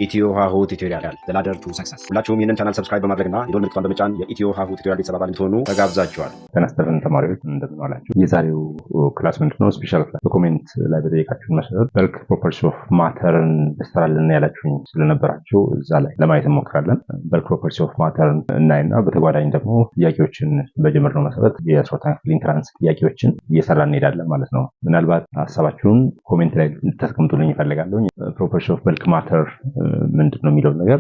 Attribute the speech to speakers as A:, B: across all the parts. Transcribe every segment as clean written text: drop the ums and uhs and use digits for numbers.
A: Ethio-Hahu tutorial the ladder to success ሁላችሁም ይህንን ቻናል ሰብስክራይብ በማድረግና የደወል ምልክቱን በመጫን የኢትዮ-ሃሁ ቱቶሪያል ቤተሰብ እንድትሆኑ ተጋብዛችኋል።
B: ተነስተን ተማሪዎች እንደምን ዋላችሁ። የዛሬው ክላስ ምንድነው? ስፔሻል ክላስ በኮሜንት ላይ በጠየቃችሁን መሰረት በልክ ፕሮፐርቲስ ኦፍ ማተርን እንሰራለን ያላችሁኝ ስለነበራችሁ እዛ ላይ ለማየት እንሞክራለን። በልክ ፕሮፐርቲስ ኦፍ ማተርን እናይና በተጓዳኝ ደግሞ ጥያቄዎችን በጀመርነው መሰረት የሶርታን ኢንትራንስ ጥያቄዎችን እየሰራን እንሄዳለን ማለት ነው። ምናልባት ሀሳባችሁን ኮሜንት ላይ ልታስቀምጡልኝ እፈልጋለሁ። ፕሮፐርቲስ ኦፍ በልክ ማተር ምንድነው የሚለው ነገር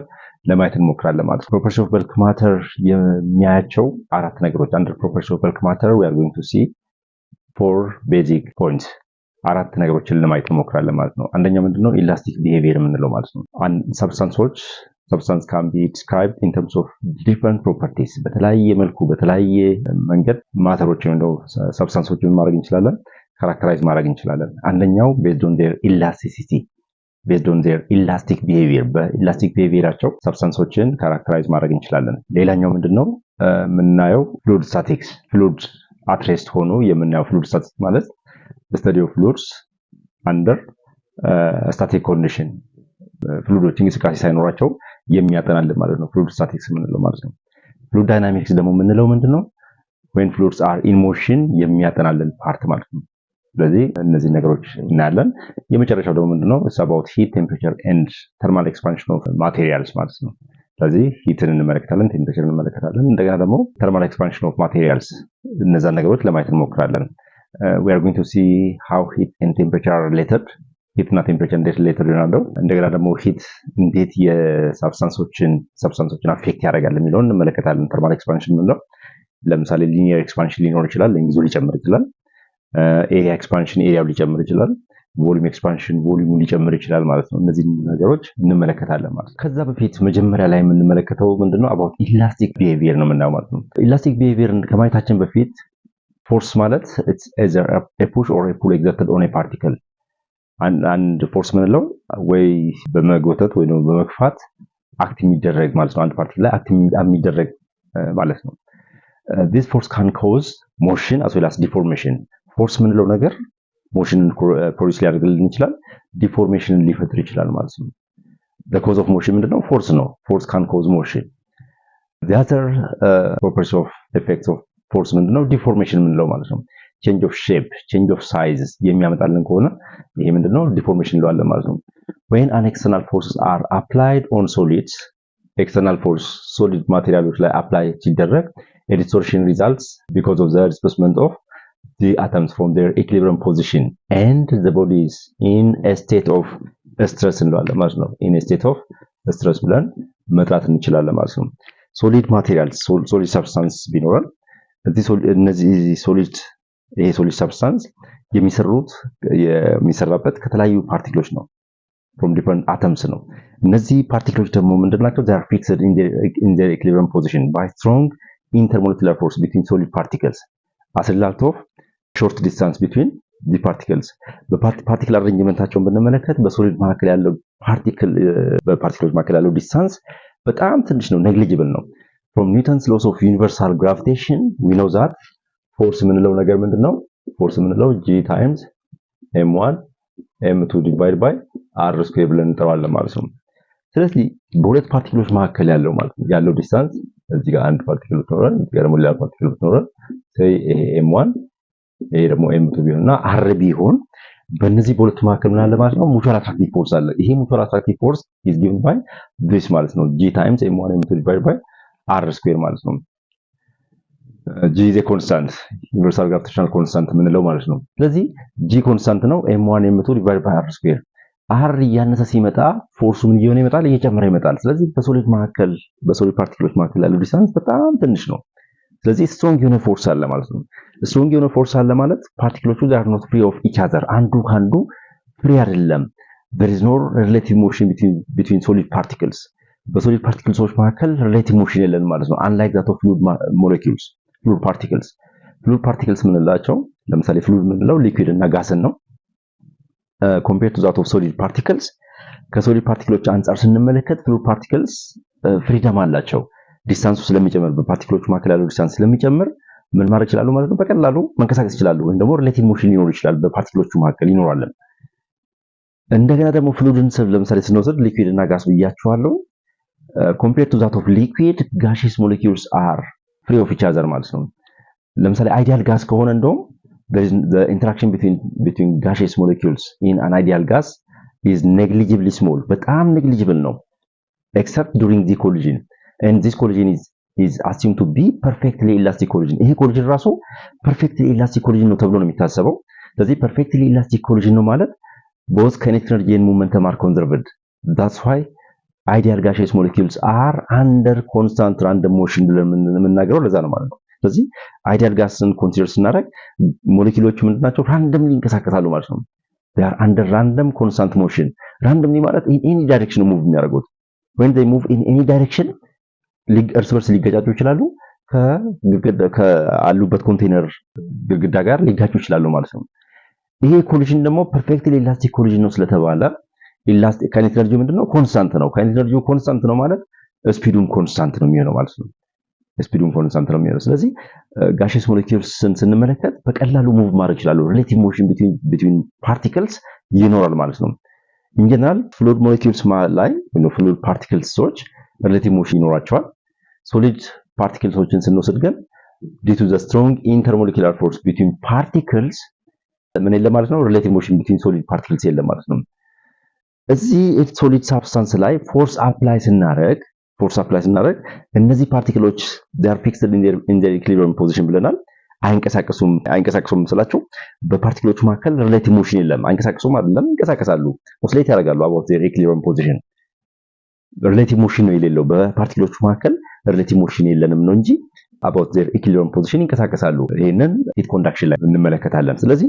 B: ለማየት እንሞክራለን ማለት ነው። ፕሮፐርቲስ ኦፍ በልክ ማተር የሚያያቸው አራት ነገሮች አንደር ፕሮፐርቲስ ኦፍ በልክ ማተር we are going to see four basic points አራት ነገሮችን ለማየት እንሞክራለን ማለት ነው። አንደኛው ምንድነው ኢላስቲክ ቢሄቪየር የምንለው ማለት ነው። substance can be described in terms of different properties በተለያየ መልኩ በተለያየ መንገድ ማተሮችን እንደው ሰብስታንሶችን ማድረግ እንችላለን፣ ካራክተራይዝ ማድረግ እንችላለን። አንደኛው based on their elasticity based on their elastic behavior በኢላስቲክ ቢሄቪየራቸው ሰብስታንሶችን ካራክተራይዝ ማድረግ እንችላለን። ሌላኛው ምንድነው የምናየው ፍሉይድ ስታቲክስ ፍሉይድ at rest ሆኖ የምናየው ፍሉይድ ስታቲክስ ማለት study of fluids under static condition ፍሉይዶች እንቅስቃሴ ሳይኖራቸው የሚያጠናልን ማለት ነው ፍሉይድ ስታቲክስ የምንለው ማለት ነው። ፍሉይድ ዳይናሚክስ ደግሞ የምንለው ምንድነው when fluids are in motion የሚያጠናልን ፓርት ማለት ነው። ስለዚህ እነዚህ ነገሮች እናያለን። የመጨረሻው ደግሞ ምንድነው it's about heat temperature and thermal expansion of materials ማለት ነው። ስለዚህ ሂትን እንመለከታለን፣ ቴምፕሬቸር እንመለከታለን፣ እንደገና ደግሞ thermal expansion of materials እነዛ ነገሮች ለማየት እንሞክራለን። we are going to see how heat and temperature are related ሂት እና ቴምፕሬቸር እንዴት ሪሌትድ ይሆናሉ፣ እንደገና ደግሞ ሂት እንዴት የሰብስታንሶችን አፌክት ያደርጋል የሚለውን እንመለከታለን። thermal expansion ምንለው ለምሳሌ ሊኒየር ኤክስፓንሽን ሊኖር ይችላል፣ ለእንግዙ ሊጨምር ይችላል። ኤሪያ ኤክስፓንሽን ኤሪያው ሊጨምር ይችላል፣ ቮሊዩም ኤክስፓንሽን ቮሊዩሙ ሊጨምር ይችላል ማለት ነው። እነዚህ ነገሮች እንመለከታለን ማለት ነው። ከዛ በፊት መጀመሪያ ላይ የምንመለከተው ምንድነው about elastic behavior ነው የምናየው ማለት ነው። elastic behavior ከማየታችን በፊት ፎርስ ማለት it's either a push or a pull exerted on a particle አንድ ፎርስ ምንለው ወይ በመጎተት ወይ ደግሞ በመግፋት አክት የሚደረግ ማለት ነው። አንድ ፓርቲክል ላይ አክት የሚደረግ ማለት ነው። this force can cause motion as well as deformation ፎርስ ምንለው ነገር ሞሽንን ፕሮዲዩስ ሊያደርግልን ይችላል፣ ዲፎርሜሽንን ሊፈጥር ይችላል ማለት ነው። the cause of motion ምንድነው? ፎርስ ነው። ፎርስ can cause motion the other properties of effects of force ምንድነው? ዲፎርሜሽን ምንለው ማለት ነው። change of shape change of size የሚያመጣልን ከሆነ ይሄ ምንድነው? ዲፎርሜሽን እንለዋለን ማለት ነው። when an external forces are applied on solids external force solid ማቴሪያሎች ላይ አፕላይ ሲደረግ a distortion results because of the displacement of the atoms from their equilibrium position and the body is in a state of stress እንለዋለን ማለት ነው። in a state of stress ብለን መጥራት እንችላለን ማለት ነው። solid materials solid substance ቢኖረን እነዚህ solid substance የሚሰራበት ከተለያዩ ፓርቲክሎች ነው from different atoms ነው። እነዚህ ፓርቲክሎች ደግሞ ምንድናቸው? they are fixed in their equilibrium position by strong intermolecular force between solid particles as a result of short distance between the particles በፓርቲክል አሬንጅመንታቸውን ብንመለከት በሶሊድ መካከል ያለው በፓርቲክሎች መካከል ያለው ዲስታንስ በጣም ትንሽ ነው፣ negligible ነው። from Newton's laws of universal gravitation we know that force ምንለው ነገር ምንድነው? force ምንለው g times m1 m2 divided by r square ብለን እንጠራዋለን ማለት ነው። ስለዚህ በሁለት ፓርቲክሎች መካከል ያለው ማለት ነው ያለው ዲስታንስ እዚህ ጋር አንድ ፓርቲክል ብትኖረን እዚህ ጋር ደግሞ ሌላ ፓርቲክል ብትኖረን say m1 ይሄ ደግሞ m2 ቢሆንና r ቢሆን በእነዚህ በሁለቱ መካከል ምን አለ ማለት ነው? ሙቹዋል አትራክቲቭ ፎርስ አለ። ይሄ ሙቹዋል አትራክቲቭ ፎርስ is given by this ማለት ነው g times m1 m2 divided by r square ማለት ነው። g is a constant universal gravitational constant ምንለው ማለት ነው። ስለዚህ g ኮንስታንት ነው፣ m1 m2 divided by r square r እያነሰ ሲመጣ ፎርሱ ምን እየሆነ ይመጣል? እየጨመረ ይመጣል። ስለዚህ በሶሊድ ፓርቲክሎች መካከል ያለው ዲስታንስ በጣም ትንሽ ነው። ስለዚህ ስትሮንግ የሆነ ፎርስ አለ ማለት ነው። ስትሮንግ የሆነ ፎርስ አለ ማለት ፓርቲክሎቹ they are not free of each other አንዱ ካንዱ ፍሪ አይደለም። there is no relative motion between solid particles በሶሊድ ፓርቲክሎች መካከል relative motion የለም ማለት ነው። unlike that of fluid molecules fluid particles ምንላቸው ለምሳሌ fluid ምንለው ሊኩዊድ እና ጋስን ነው። compared to that of solid particles ከሶሊድ ፓርቲክሎች አንፃር ስንመለከት fluid particles ፍሪደም አላቸው። ዲስታንሱ ስለሚጨምር በፓርቲክሎቹ መካከል ያለው ዲስታንስ ስለሚጨምር ምን ማድረግ ይችላሉ ማለት ነው? በቀላሉ መንቀሳቀስ ይችላሉ፣ ወይም ደግሞ ሪሌቲቭ ሞሽን ሊኖር ይችላል በፓርቲክሎቹ መካከል ይኖራል። እንደገና ደግሞ ፍሉድን ለምሳሌ ስንወስድ ሊኩዊድ እና ጋስ ብያችኋለሁ። compared to that of liquid, gaseous molecules are free of each other ማለት ነው። ለምሳሌ አይዲያል ጋስ ከሆነ እንደውም the interaction between gaseous molecules in an ideal gas is negligibly small, በጣም negligible ነው, except during the collision, and this collision is assumed to be perfectly elastic collision. ይሄ collision ራሱ perfectly elastic collision ነው ተብሎ ነው የሚታሰበው። ስለዚህ perfectly elastic collision ነው ማለት both kinetic energy and momentum are conserved. That's why ideal gaseous molecules are under constant random motion ብለን የምናገረው ለዛ ነው ማለት ነው። ስለዚህ አይዲያል ጋስን ኮንሲደር ስናደርግ ሞለኪውሎቹ ምንድናቸው? ራንደምሊ ይንቀሳቀሳሉ ማለት ነው። they are under random constant motion. randomly ማለት in any direction move የሚያደርጉት when they move in any direction እርስ በርስ ሊጋጩ ይችላሉ። ከአሉበት ኮንቴነር ግድግዳ ጋር ሊጋጩ ይችላሉ ማለት ነው። ይሄ ኮሊዥን ደግሞ ፐርፌክትሊ ኢላስቲክ ኮሊዥን ነው ስለተባለ ኢላስቲክ ካይኔቲክ ኤነርጂ ምንድነው? ኮንስታንት ነው። ካይኔቲክ ኤነርጂ ኮንስታንት ነው ማለት ስፒዱም ኮንስታንት ነው የሚሆነው ማለት ነው። ስፒዱም ኮንስታንት ነው የሚሆነው። ስለዚህ ጋሽስ ሞለኪውልስን ስንመለከት በቀላሉ ሙቭ ማድረግ ይችላሉ። ሪሌቲቭ ሞሽን ቢትዊን ፓርቲክልስ ይኖራል ማለት ነው። ኢን ጀነራል ፍሉድ ሞለኪውልስ ላይ ፍሉድ ፓርቲክልሶች ሪሌቲቭ ሞሽን ይኖራቸዋል። ሶሊድ ፓርቲክልሶችን ስንወስድ ግን due to the strong intermolecular force between particles ምን የለም ማለት ነው። ሪሌቲቭ ሞሽን between solid particles የለም ማለት ነው። እዚህ ሶሊድ ሳብስታንስ ላይ ፎርስ አፕላይ ስናደርግ እነዚህ ፓርቲክሎች they are fixed in their equilibrium position ብለናል። አይንቀሳቀሱም ስላቸው በፓርቲክሎቹ መካከል ሪሌቲቭ ሞሽን የለም። አይንቀሳቀሱም አይደለም፣ ይንቀሳቀሳሉ፣ ኦስሌት ያደርጋሉ about their equilibrium position። ሪሌቲቭ ሞሽን ነው የሌለው፣ በፓርቲክሎቹ መካከል ሪሌቲቭ ሞሽን የለንም ነው እንጂ about their equilibrium position ይንቀሳቀሳሉ። ይሄንን ሂት ኮንዳክሽን ላይ እንመለከታለን። ስለዚህ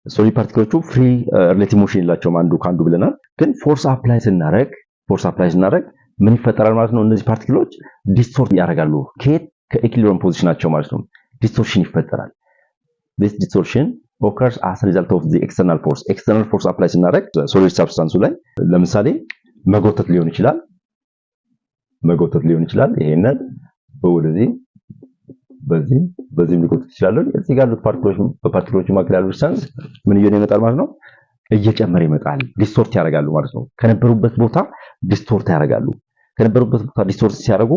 B: ሶሊድ ፓርቲክሎቹ ፍሪ ሪሌቲቭ ሞሽን የላቸውም አንዱ ካንዱ ብለናል። ግን ፎርስ አፕላይ ስናደርግ ምን ይፈጠራል ማለት ነው? እነዚህ ፓርቲክሎች ዲስቶርት ያደርጋሉ። ከኢኩሊብሪየም ፖዚሽናቸው ማለት ነው ዲስቶርሽን ይፈጠራል። this distortion occurs as a result of the external force apply ስናደርግ ሶሊድ ሳብስታንሱ ላይ ለምሳሌ መጎተት ሊሆን ይችላል። ይሄንን ወደዚህ በዚህ ሊቆጥ ይችላል። እዚህ ጋር በፓርቲክሎቹ መካከል ያለው ዲስታንስ ምን እየሆነ ይመጣል ማለት ነው? እየጨመረ ይመጣል። ዲስቶርት ያደርጋሉ ማለት ነው። ከነበሩበት ቦታ ዲስቶርት ያደርጋሉ። ከነበሩበት ቦታ ዲስቶርት ሲያደርጉ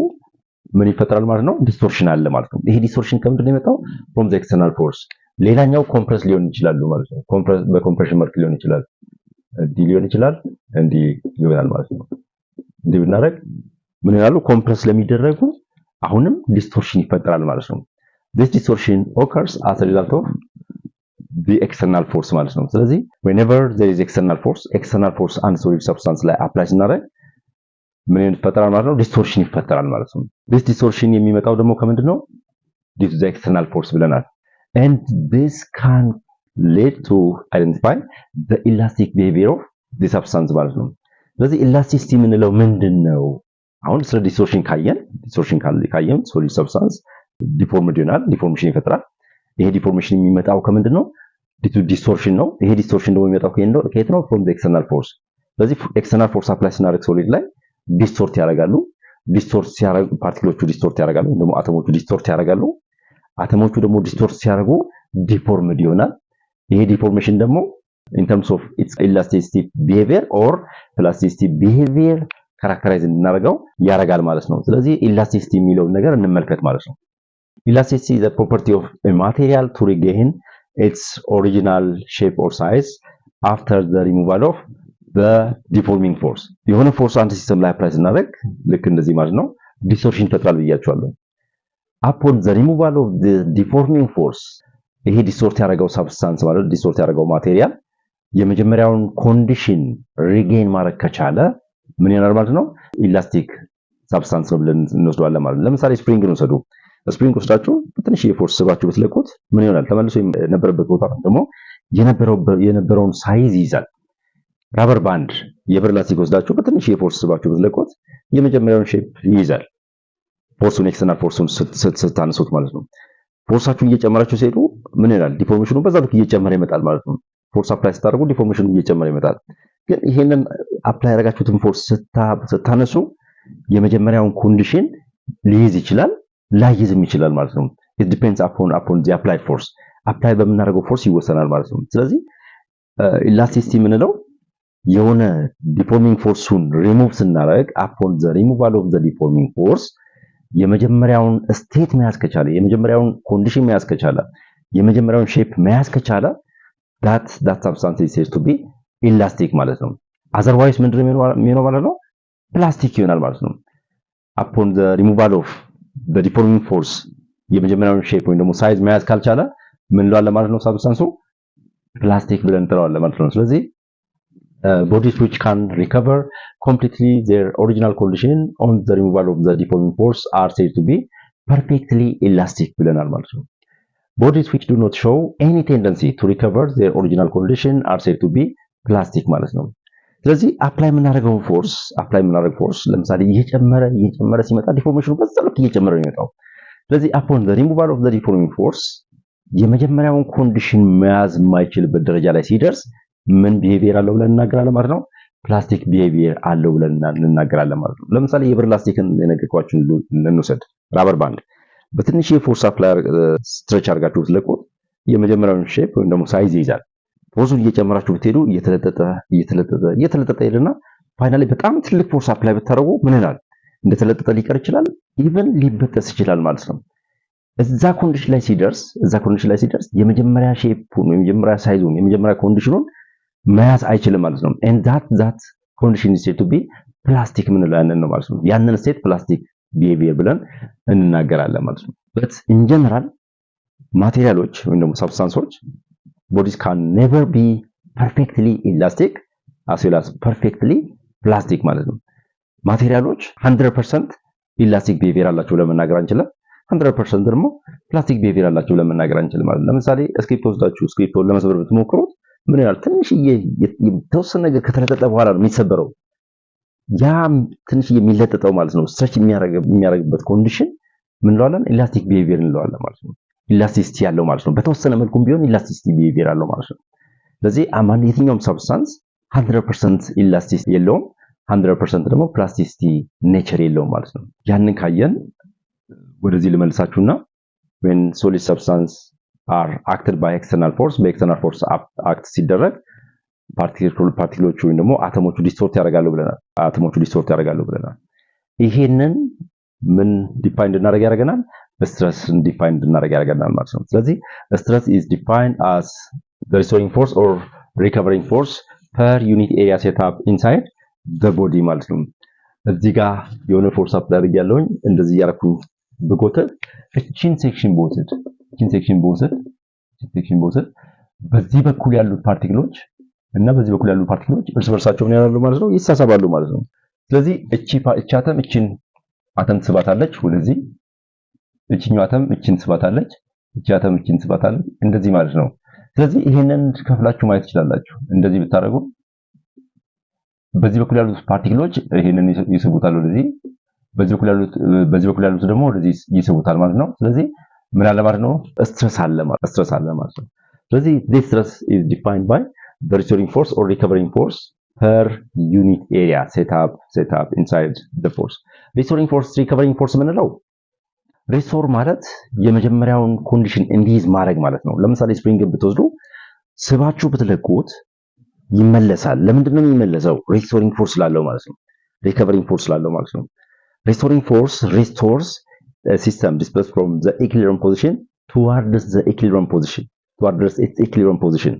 B: ምን ይፈጠራል ማለት ነው? ዲስቶርሽን አለ ማለት ነው። ይሄ ዲስቶርሽን ከምንድን ነው የመጣው? from the external force። ሌላኛው ኮምፕረስ ሊሆን ይችላል ማለት ነው። በኮምፕሬሽን መልክ ሊሆን ይችላል፣ እንዲህ ይሆናል ማለት ነው። እንዲህ ብናደርግ ምን ይላሉ? ኮምፕረስ ለሚደረጉ አሁንም ዲስቶርሽን ይፈጠራል ማለት ነው። this distortion occurs as a result of the external force ማለት ነው። ስለዚህ whenever there is external force and solid substance ላይ apply ስናደርግ ምን ይፈጠራል ማለት ነው? ዲስቶርሽን ይፈጠራል ማለት ነው። this distortion የሚመጣው ደግሞ ከምንድነው? due to the external force ብለናል። and this can lead to identify the elastic behavior of the substance ማለት ነው። ስለዚህ elasticity የምንለው ምንድነው? አሁን ስለ ዲስቶርሽን ካየን ሶሊድ ሰብስታንስ ዲፎርምድ ይሆናል፣ ዲፎርሜሽን ይፈጥራል። ይሄ ዲፎርሜሽን የሚመጣው ከምንድነው? ዲስቶርሽን ነው። ይሄ ዲስቶርሽን ደግሞ የሚመጣው ከየት ነው? from the external force። ስለዚህ ኤክስተርናል ፎርስ አፕላይ ስናደርግ ሶሊድ ላይ ዲስቶርት ያደርጋሉ። ዲስቶርት ሲያደርጉ ፓርቲክሎቹ ዲስቶርት ያደርጋሉ፣ ደግሞ አተሞቹ ዲስቶርት ያደርጋሉ። አተሞቹ ደግሞ ዲስቶርት ሲያደርጉ ዲፎርምድ ይሆናል። ይሄ ዲፎርሜሽን ደግሞ in terms of its elasticity behavior or plasticity behavior ካራክተራይዝ እንድናደርገው ያደርጋል ማለት ነው። ስለዚህ ኢላስቲሲቲ የሚለውን ነገር እንመልከት ማለት ነው። ኢላስቲሲቲ is the property of a material to regain its original shape or size after the removal of the deforming force። የሆነ ፎርስ አንድ ሲስተም ላይ አፕላይ ስናደርግ ልክ እንደዚህ ማለት ነው ዲስቶርሽን ይፈጥራል ብያቸዋለሁ። upon the removal of the deforming force ይሄ ዲስቶርት ያደረገው ሳብስታንስ ማለት ዲስቶርት ያደረገው ማቴሪያል የመጀመሪያውን ኮንዲሽን ሪጌን ማድረግ ከቻለ ምን ይሆናል ማለት ነው? ኢላስቲክ ሳብስታንስ ነው ብለን እንወስደዋለን ማለት ነው። ለምሳሌ ስፕሪንግን ወሰዱ። ስፕሪንግ ወስዳችሁ ትንሽ የፎርስ ስባችሁ ብትለቁት ምን ይሆናል? ተመልሶ የነበረበት ቦታ ደግሞ የነበረውን ሳይዝ ይይዛል። ራበር ባንድ የብር ላስቲክ ወስዳችሁ በትንሽ የፎርስ ስባችሁ ብትለቁት የመጀመሪያውን ሼፕ ይይዛል። ፎርሱን ኤክስተርናል ፎርሱን ስታነሱት ማለት ነው። ፎርሳችሁ እየጨመራችሁ ሲሄዱ ምን ይላል? ዲፎርሜሽኑ በዛ ልክ እየጨመረ ይመጣል ማለት ነው። ፎርስ አፕላይ ስታደርጉ ዲፎርሜሽኑ እየጨመረ ይመጣል። ግን ይሄንን አፕላይ ያደረጋችሁትን ፎርስ ስታነሱ የመጀመሪያውን ኮንዲሽን ሊይዝ ይችላል፣ ላይይዝም ይችላል ማለት ነው። it depends upon the applied force። አፕላይ በምናደርገው ፎርስ ይወሰናል ማለት ነው። ስለዚህ ኢላስቲሲቲ የምንለው የሆነ ዲፎርሚንግ ፎርሱን ሪሙቭ ስናደርግ upon the removal of the deforming force የመጀመሪያውን ስቴት መያዝ ከቻለ የመጀመሪያውን ኮንዲሽን መያዝ ከቻለ የመጀመሪያውን ሼፕ መያዝ ከቻለ that substance is said to be elastic ማለት ነው otherwise ምንድነው የሚሆነው ማለት ነው ፕላስቲክ ይሆናል ማለት ነው upon the removal of the deforming force የመጀመሪያውን ሼፕ ወይም ደግሞ ሳይዝ መያዝ ካልቻለ ምን እንለዋለን ማለት ነው ሳብስታንሱ ፕላስቲክ ብለን እንጠራዋለን ማለት ነው ስለዚህ bodies which can recover completely their original condition on the removal of the deforming force are said to be perfectly elastic ብለናል ማለት ነው bodies which do not show any tendency to recover their original condition are said to be plastic ማለት ነው ስለዚህ አፕላይ የምናደርገው ፎርስ ለምሳሌ እየጨመረ ሲመጣ ዲፎርሜሽኑ በዛው ልክ እየጨመረ ነው የሚመጣው ስለዚህ upon the removal of the deforming force የመጀመሪያውን ኮንዲሽን መያዝ የማይችልበት ደረጃ ላይ ሲደርስ ምን ቢሄቪየር አለው ብለን እናገራለን ማለት ነው ፕላስቲክ ቢሄቪየር አለው ብለን እናገራለን ማለት ነው ለምሳሌ የብር ላስቲክን የነገርኳችሁን እንውሰድ ራበር ባንድ በትንሽ የፎርስ አፕላይ ስትሬች አድርጋችሁ ብትለቁት የመጀመሪያውን ሼፕ ወይም ደግሞ ሳይዝ ይይዛል ፎርሱን እየጨመራችሁ ብትሄዱ እየተለጠጠ ሄድና ፋይናሊ በጣም ትልቅ ፎርስ አፕላይ ብታደርጉ ምን ይላል እንደተለጠጠ ሊቀር ይችላል ኢቭን ሊበጠስ ይችላል ማለት ነው እዛ ኮንዲሽን ላይ ሲደርስ የመጀመሪያ ሼፑን የመጀመሪያ ሳይዙን የመጀመሪያ ኮንዲሽኑን መያዝ አይችልም ማለት ነው and that condition is said to be plastic ምንለው ያንን ነው ማለት ነው ያንን ስቴት ፕላስቲክ ቢሄቪየር ብለን እንናገራለን ማለት ነው but in general ማቴሪያሎች ወይም ደግሞ ሰብስታንሶች bodies can never be perfectly elastic as well as perfectly plastic ማለት ነው ማቴሪያሎች 100% elastic behavior አላቸው ለመናገር አንችልም 100% ደግሞ ፕላስቲክ behavior አላቸው ለመናገር አንችልም ማለት ነው ለምሳሌ ስክሪፕት ወስዳችሁ ስክሪፕቱን ለመስበር ብትሞክሩት ምን ይላል ትንሽዬ የተወሰነ ነገር ከተለጠጠ በኋላ ነው የሚሰበረው ያ ትንሽዬ የሚለጠጠው ማለት ነው ስትሬች የሚያደርግበት ኮንዲሽን ምን እንለዋለን elastic behavior እንለዋለን ማለት ነው ኢላስቲሲቲ ያለው ማለት ነው በተወሰነ መልኩም ቢሆን ኢላስቲሲቲ behavior አለው ማለት ነው ስለዚህ አማን የትኛውም ሰብስታንስ 100% ኢላስቲሲቲ የለውም 100% ደግሞ ፕላስቲሲቲ ኔቸር የለውም ማለት ነው ያንን ካየን ወደዚህ ልመልሳችሁና when solid substance are acted by external force by external force act ሲደረግ ፓርቲክሎቹ ወይም ደግሞ አተሞቹ ዲስቶርት ያደርጋሉ ብለናል ይሄንን ምን ዲፋይን እንድናደርግ ያደርገናል stress ዲፋይን እንድናደርግ ያደርገናል ማለት ነው ስለዚህ stress is defined as the restoring force or recovering force per unit area set up inside the body ማለት ነው እዚህ ጋር የሆነ ፎርስ አፕ ላይ ያለውኝ እንደዚህ ያረኩኝ በጎተት እቺን ሴክሽን ቦትድ በዚህ በኩል ያሉት ፓርቲክሎች እና በዚህ በኩል ያሉት ፓርቲክሎች እርስ በርሳቸው ምን ያደርጋሉ ማለት ነው ይሳሳባሉ ማለት ነው ስለዚህ እቺ አተም እቺን አተም ትስባታለች ወደዚህ እቺኛው አተም እቺን ትስባታለች እቺ አተም እቺን ትስባታለች እንደዚህ ማለት ነው ስለዚህ ይሄንን ከፍላችሁ ማየት ትችላላችሁ እንደዚህ ብታረጉ በዚህ በኩል ያሉት ፓርቲክሎች ይሄንን ይስቡታል ወደዚህ በዚህ በኩል ያሉት ደግሞ ወደዚህ ይስቡታል ማለት ነው ስለዚህ ምን አለ ማለት ነው ስትረስ አለ ማለት ነው ስለዚህ this stress is defined by the restoring force or recovering force per unit area set up inside the force restoring force recovering force ምንለው ሪስቶር ማለት የመጀመሪያውን ኮንዲሽን እንዲይዝ ማድረግ ማለት ነው ለምሳሌ ስፕሪንግ ብትወስዱ ስባችሁ ብትለቁት ይመለሳል ለምንድነው የሚመለሰው ሪስቶሪንግ ፎርስ ስላለው ማለት ነው ሪከቨሪንግ ፎርስ ስላለው ማለት ነው restoring force restores a system displaced from the equilibrium position towards its equilibrium position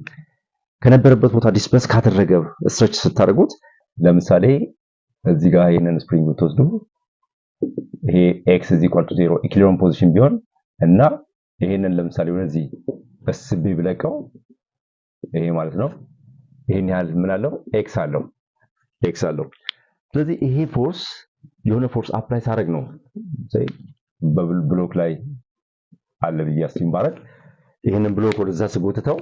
B: ከነበረበት ቦታ ዲስፕሌስ ካደረገ ስትሬች ስታደርጉት ለምሳሌ እዚህ ጋር ይሄንን ስፕሪንግ ብትወስዱ ይሄ x = 0 ኢኩሊብሪየም ፖዚሽን ቢሆን እና ይሄንን ለምሳሌ ወደዚህ በስብ ብለቀው ይሄ ማለት ነው ይሄን ያህል ምን አለው x አለው ስለዚህ ይሄ ፎርስ የሆነ ፎርስ አፕላይ ሳደርግ ነው በብሎክ ላይ አለ ብያስቲም ባረክ ይሄንን ብሎክ ወደዛ ስጎትተው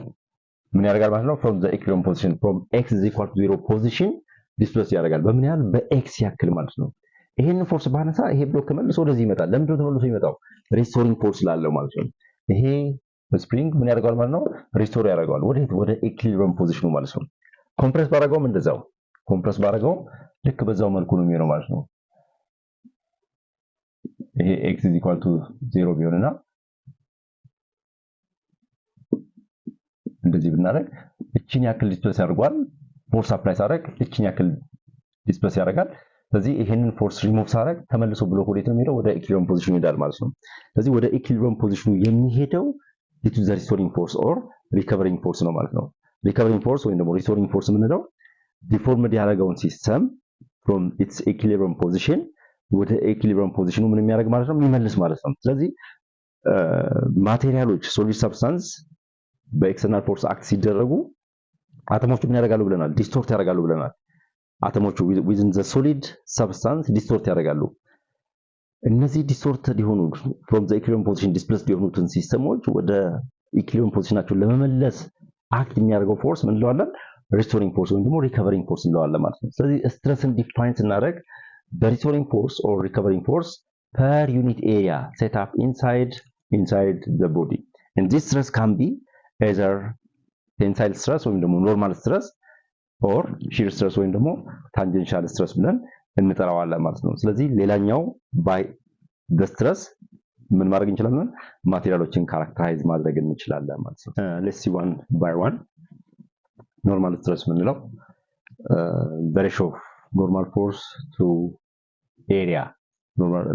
B: ምን ያደርጋል ማለት ነው from the equilibrium position from x = 0 position ዲስፕሌስ ያደርጋል በምን ያህል በx ያክል ማለት ነው ይሄን ፎርስ ባነሳ ይሄ ብሎክ ተመልሶ ወደዚህ ይመጣል ለምን ተመልሶ ይመጣው ሪስቶሪንግ ፎርስ ስላለው ማለት ነው ይሄ ስፕሪንግ ምን ያደርጋል ማለት ነው ሪስቶር ያደርጋል ወደ ኢኩሊብሪየም ፖዚሽኑ ማለት ነው ኮምፕረስ ባደረገውም እንደዛው ኮምፕረስ ባደረገው ልክ በዛው መልኩ ነው የሚሆነው ማለት ነው ይሄ x = 0 ቢሆንና እንደዚህ ብናደርግ እቺን ያክል ዲስፕሌስ ያደርጋል ፎርስ አፕላይ ሳደርግ እቺን ያክል ዲስፕሌስ ያደርጋል። ስለዚህ ይሄንን ፎርስ ሪሙቭ ሳደርግ ተመልሶ ብሎክ ወዴት ነው የሚሄደው? ወደ ኢኩሊብሪየም ፖዚሽኑ ይሄዳል ማለት ነው። ስለዚህ ወደ ኢኩሊብሪየም ፖዚሽኑ የሚሄደው ዲቱ ዘ ሪስቶሪንግ ፎርስ ኦር ሪከቨሪንግ ፎርስ ነው ማለት ነው። ሪከቨሪንግ ፎርስ ወይም ደግሞ ሪስቶሪንግ ፎርስ የምንለው ዲፎርምድ ያደረገውን ሲስተም from its equilibrium position ወደ ኢኩሊብሪየም ፖዚሽኑ ምን የሚያደርግ ማለት ነው? የሚመልስ ማለት ነው። ስለዚህ ማቴሪያሎች ሶሊድ ሰብስታንስ በኤክስተርናል ፎርስ አክት ሲደረጉ አተሞቹ ምን ያደርጋሉ ብለናል? ዲስቶርት ያደርጋሉ ብለናል። አተሞቹ within the solid substance ዲስቶርት ያደርጋሉ። እነዚህ ዲስቶርትድ የሆኑ from the equilibrium position displaced የሆኑትን ሲስተሞች ወደ ኢኩሊብሪየም ፖዚሽናቸውን ለመመለስ አክት የሚያደርገው ፎርስ ምን እንለዋለን? ሪስቶሪንግ ፎርስ ወይም ደግሞ ሪከቨሪንግ ፎርስ እንለዋለን ማለት ነው። ስለዚህ ስትረስን ዲፋይን ስናደርግ the restoring force or recovering force per unit area set up inside the body, and this stress can be either tensile stress ወይም ደግሞ normal stress or shear stress ወይም ደግሞ tangential stress ብለን እንጠራዋለን ማለት ነው። ስለዚህ ሌላኛው by the stress ምን ማድረግ እንችላለን? ማቴሪያሎችን ካራክተራይዝ ማድረግ እንችላለን ማለት ነው። let's see one by one. normal stress ምንለው the ratio of normal force to area.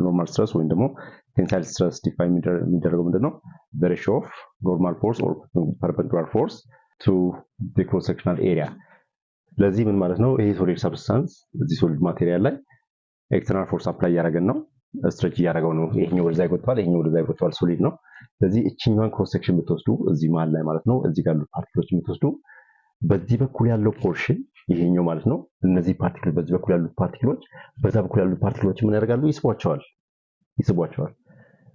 B: normal stress ወይም ደግሞ tensile stress define የሚደረገው ምንድነው? the ratio of normal force or perpendicular force to the cross sectional area. ለዚህ ምን ማለት ነው? ይሄ ሶሊድ ሰብስታንስ እዚህ ሶሊድ ማቴሪያል ላይ ኤክስተርናል ፎርስ አፕላይ ያደረገን ነው፣ ስትሬች ያደረገው ነው። ይሄኛው ወደዛ ይቆጣል፣ ይሄኛው ወደዛ ይቆጣል፣ ሶሊድ ነው። ስለዚህ እቺኛዋን ክሮስ ሴክሽን ብትወስዱ እዚህ መሃል ላይ ማለት ነው፣ እዚህ ጋር ያሉ ፓርቲክሎች ብትወስዱ በዚህ በኩል ያለው ፖርሽን ይሄኛው ማለት ነው። እነዚህ ፓርቲክሎች በዚህ በኩል ያሉት ፓርቲክሎች በዛ በኩል ያሉት ፓርቲክሎች ምን ያደርጋሉ? ይስቧቸዋል።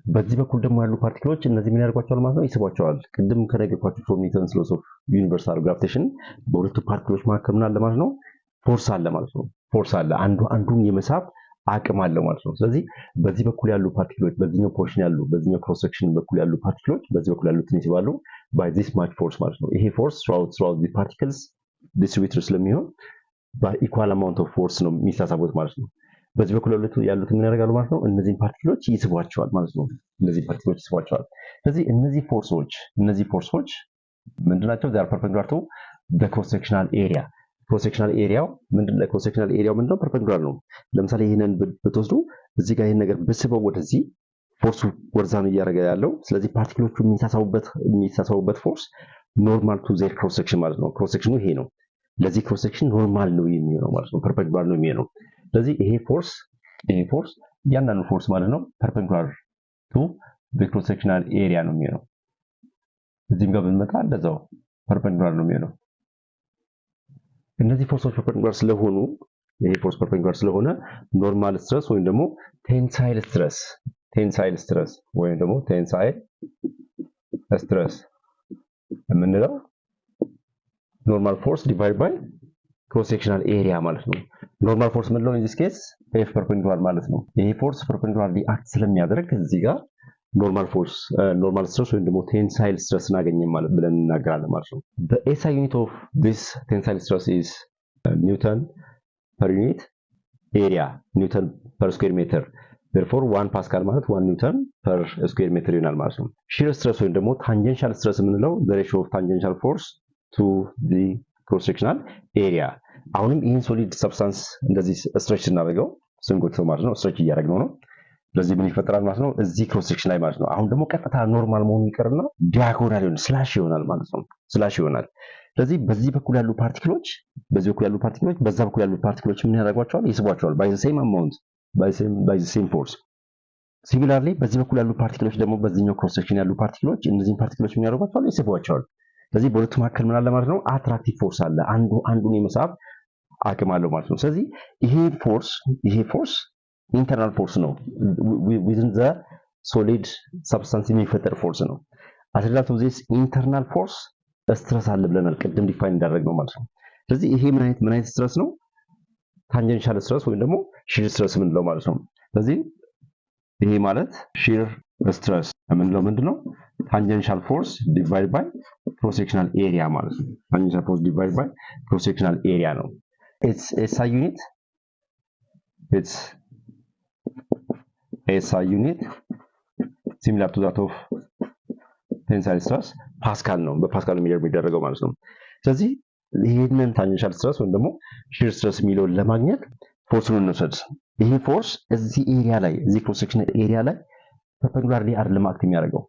B: በዚህ በኩል ደግሞ ያሉ ፓርቲክሎች እነዚህ ምን ያደርጓቸዋል ማለት ነው? ይስቧቸዋል። ቅድም ከነገርኳችሁ ፍሮም ኒውተንስ ሎስ ኦፍ ዩኒቨርሳል ግራቪቴሽን በሁለቱ ፓርቲክሎች መካከል ምን አለ ማለት ነው? ፎርስ አለ ማለት ነው። ፎርስ አለ፣ አንዱን የመሳብ አቅም አለው ማለት ነው። ስለዚህ በዚህ በኩል ያሉ ፓርቲክሎች በዚህኛው ፖርሽን ያሉ በዚህኛው ክሮስ ሴክሽን በኩል ያሉ ፓርቲክሎች በዚህ በኩል ያሉትን ይስባሉ by this much force ማለት ነው። ይሄ ፎርስ throughout the particles distributed ስለሚሆን በኢኳል አማውንት ኦፍ ፎርስ ነው የሚሳሳቡት ማለት ነው። በዚህ በኩል ያሉት ምን ያደርጋሉ ማለት ነው? እነዚህን ፓርቲክሎች ይስቧቸዋል ማለት ነው። እነዚህ ፓርቲክሎች ይስቧቸዋል። ስለዚህ እነዚህ ፎርሶች ምንድናቸው? they are perpendicular to the cross sectional area. cross sectional ኤሪያው ምንድነው? cross sectional ኤሪያው ምንድነው? perpendicular ነው። ለምሳሌ ይሄንን ብትወስዱ እዚህ ጋር ይሄን ነገር ብስበው ወደዚህ ፎርሱ ወርዛ ነው እያደረገ ያለው። ስለዚህ ፓርቲክሎቹ የሚሳሳቡበት ፎርስ ኖርማል ቱ ዜር ክሮስ ሴክሽን ማለት ነው። ክሮስ ሴክሽኑ ይሄ ነው። ለዚህ ክሮስ ሴክሽን ኖርማል ነው የሚሆነው ማለት ነው። ፐርፔንዲኩላር ነው የሚሆነው። ስለዚህ ይሄ ፎርስ እያንዳንዱ ፎርስ ማለት ነው ፐርፔንዲኩላር ቱ ዘ ክሮስ ሴክሽናል ኤሪያ ነው የሚሆነው። እዚህም ጋር ብንመጣ እንደዛው ፐርፔንዲኩላር ነው የሚሆነው። እነዚህ ፎርሶች ፐርፔንዲኩላር ስለሆኑ ይሄ ፎርስ ፐርፔንዲኩላር ስለሆነ ኖርማል ስትረስ ወይም ደግሞ ቴንሳይል ስትረስ ወይም ደግሞ ቴንሳይል ስትረስ የምንለው ኖርማል ፎርስ ዲቫይድ ባይ ክሮስ ሴክሽናል ኤሪያ ማለት ነው። ኖርማል ፎርስ ምንለው in this case ኤፍ ፐርፔንዲኩላር ማለት ነው። ይሄ ፎርስ ፐርፔንዲኩላር ሪአክት ስለሚያደርግ እዚህ ጋር ኖርማል ስትረስ ወይም ደግሞ ቴንሳይል ስትረስ እናገኘን ማለት ብለን እናገራለን ማለት ነው። the SI unit of this tensile stress is Newton per unit area, Newton per square meter. therefore 1 ፓስካል ማለት 1 ኒውተን per square meter ይሆናል ማለት ነው። shear stress ወይም ደግሞ tangential stress የምንለው the ratio of tangential force to the cross sectional area። አሁንም ይህን ሶሊድ ሰብስታንስ እንደዚህ ስትሬች ስናደርገው ስንጎትተው ማለት ነው፣ ስትሬች እያደረግነው ነው። ስለዚህ ምን ይፈጠራል ማለት ነው? እዚህ ክሮስ ሴክሽን ላይ ማለት ነው። አሁን ደግሞ ቀጥታ ኖርማል መሆኑ ይቀርና ዲያጎናል ይሆናል፣ ስላሽ ይሆናል ማለት ነው። ስላሽ ይሆናል። ስለዚህ በዚህ በኩል ያሉ ፓርቲክሎች በዛ በኩል ያሉ ፓርቲክሎች ምን ያደርጓቸዋል? ይስቧቸዋል by the same amount by the same force. ሲሚላርሊ በዚህ በኩል ያሉ ፓርቲክሎች ደግሞ በዚህኛው ክሮስ ሴክሽን ያሉ ፓርቲክሎች እነዚህን ፓርቲክሎች ምን ያደርጓቸዋል? ይስቧቸዋል። ስለዚህ በሁለቱ መካከል ምን አለ ማለት ነው? አትራክቲቭ ፎርስ አለ፣ አንዱን የመሳብ አቅም አለው ማለት ነው። ስለዚህ ይሄ ፎርስ ኢንተርናል ፎርስ ነው፣ within the solid substance የሚፈጠር ፎርስ ነው። as a result of this internal force ስትረስ አለ ብለናል፣ ቅድም ዲፋይን እንዳደረግነው ማለት ነው። ስለዚህ ይሄ ምን አይነት ስትረስ ነው? ታንጀንሻል ስትረስ ወይም ደግሞ ሺር ስትረስ የምንለው ማለት ነው። ስለዚህ ይሄ ማለት ሺር ስትረስ የምንለው ምንድነው? ታንጀንሻል ፎርስ ዲቫይድ ባይ ክሮስ ሴክሽናል ኤሪያ ማለት ነው። ታንጀንሻል ፎርስ ዲቫይድ ባይ ክሮስ ሴክሽናል ኤሪያ ነው። SI unit similar to that of tensile stress ፓስካል ነው፣ በፓስካል ሜጀር የሚደረገው ማለት ነው። ስለዚህ ይሄንን ታንጀንሻል ስትረስ ወይም ደግሞ ሺር ስትረስ የሚለውን ለማግኘት ፎርሱን እንውሰድ። ይሄ ፎርስ እዚህ ኤሪያ ላይ እዚህ ክሮስ ሴክሽናል ኤሪያ ላይ ፐርፔንዲኩላርሊ አይደለም አክት የሚያደርገው።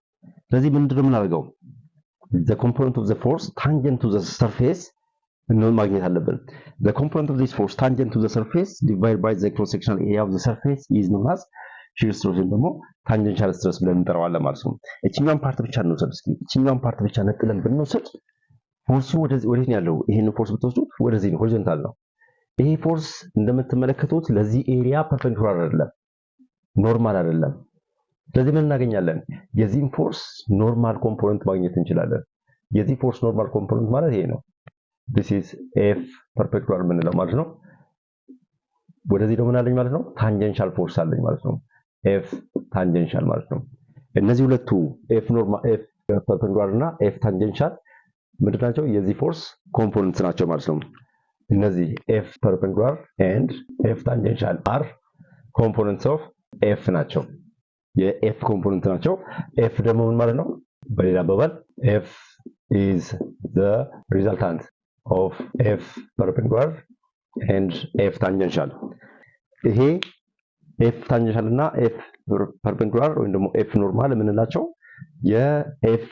B: ስለዚህ ምንድነው የምናደርገው? the component of the force tangent to the surface ነው ማግኘት አለብን። the component of this force tangent to the surface divided by the cross sectional area of the surface is known as shear stress ወይም ደግሞ ታንጀንሻል ስትረስ ብለን እንጠራዋለን ማለት ነው። እቺኛውን ፓርት ብቻ እንውሰድ እስኪ። እቺኛውን ፓርት ብቻ ነጥለን ብንወስድ ፎርሱ ወደዚህ ነው ያለው። ይሄን ፎርስ ብትወስዱት ወደዚህ ነው፣ ሆሪዞንታል ነው። ይሄ ፎርስ እንደምትመለከቱት ለዚህ ኤሪያ ፐርፔንዲኩላር አይደለም፣ ኖርማል አይደለም። ስለዚህ ምን እናገኛለን? የዚህን ፎርስ ኖርማል ኮምፖነንት ማግኘት እንችላለን። የዚህ ፎርስ ኖርማል ኮምፖነንት ማለት ይሄ ነው። this is f perpendicular ምንለው ማለት ነው። ወደዚህ ደግሞ ምን አለኝ ማለት ነው? ታንጀንሻል ፎርስ አለኝ ማለት ነው። f ታንጀንሻል ማለት ነው። እነዚህ ሁለቱ f ኖርማል f perpendicular እና f ታንጀንሻል ምንድን ናቸው? የዚህ ፎርስ ኮምፖነንትስ ናቸው ማለት ነው። እነዚህ f perpendicular and f tangential are components of f ናቸው። የf ኮምፖነንት ናቸው። f ደግሞ ምን ማለት ነው? በሌላ አባባል f is the resultant of f perpendicular and f tangential። ይሄ f tangential እና f perpendicular ወይም ደግሞ f ኖርማል የምንላቸው የf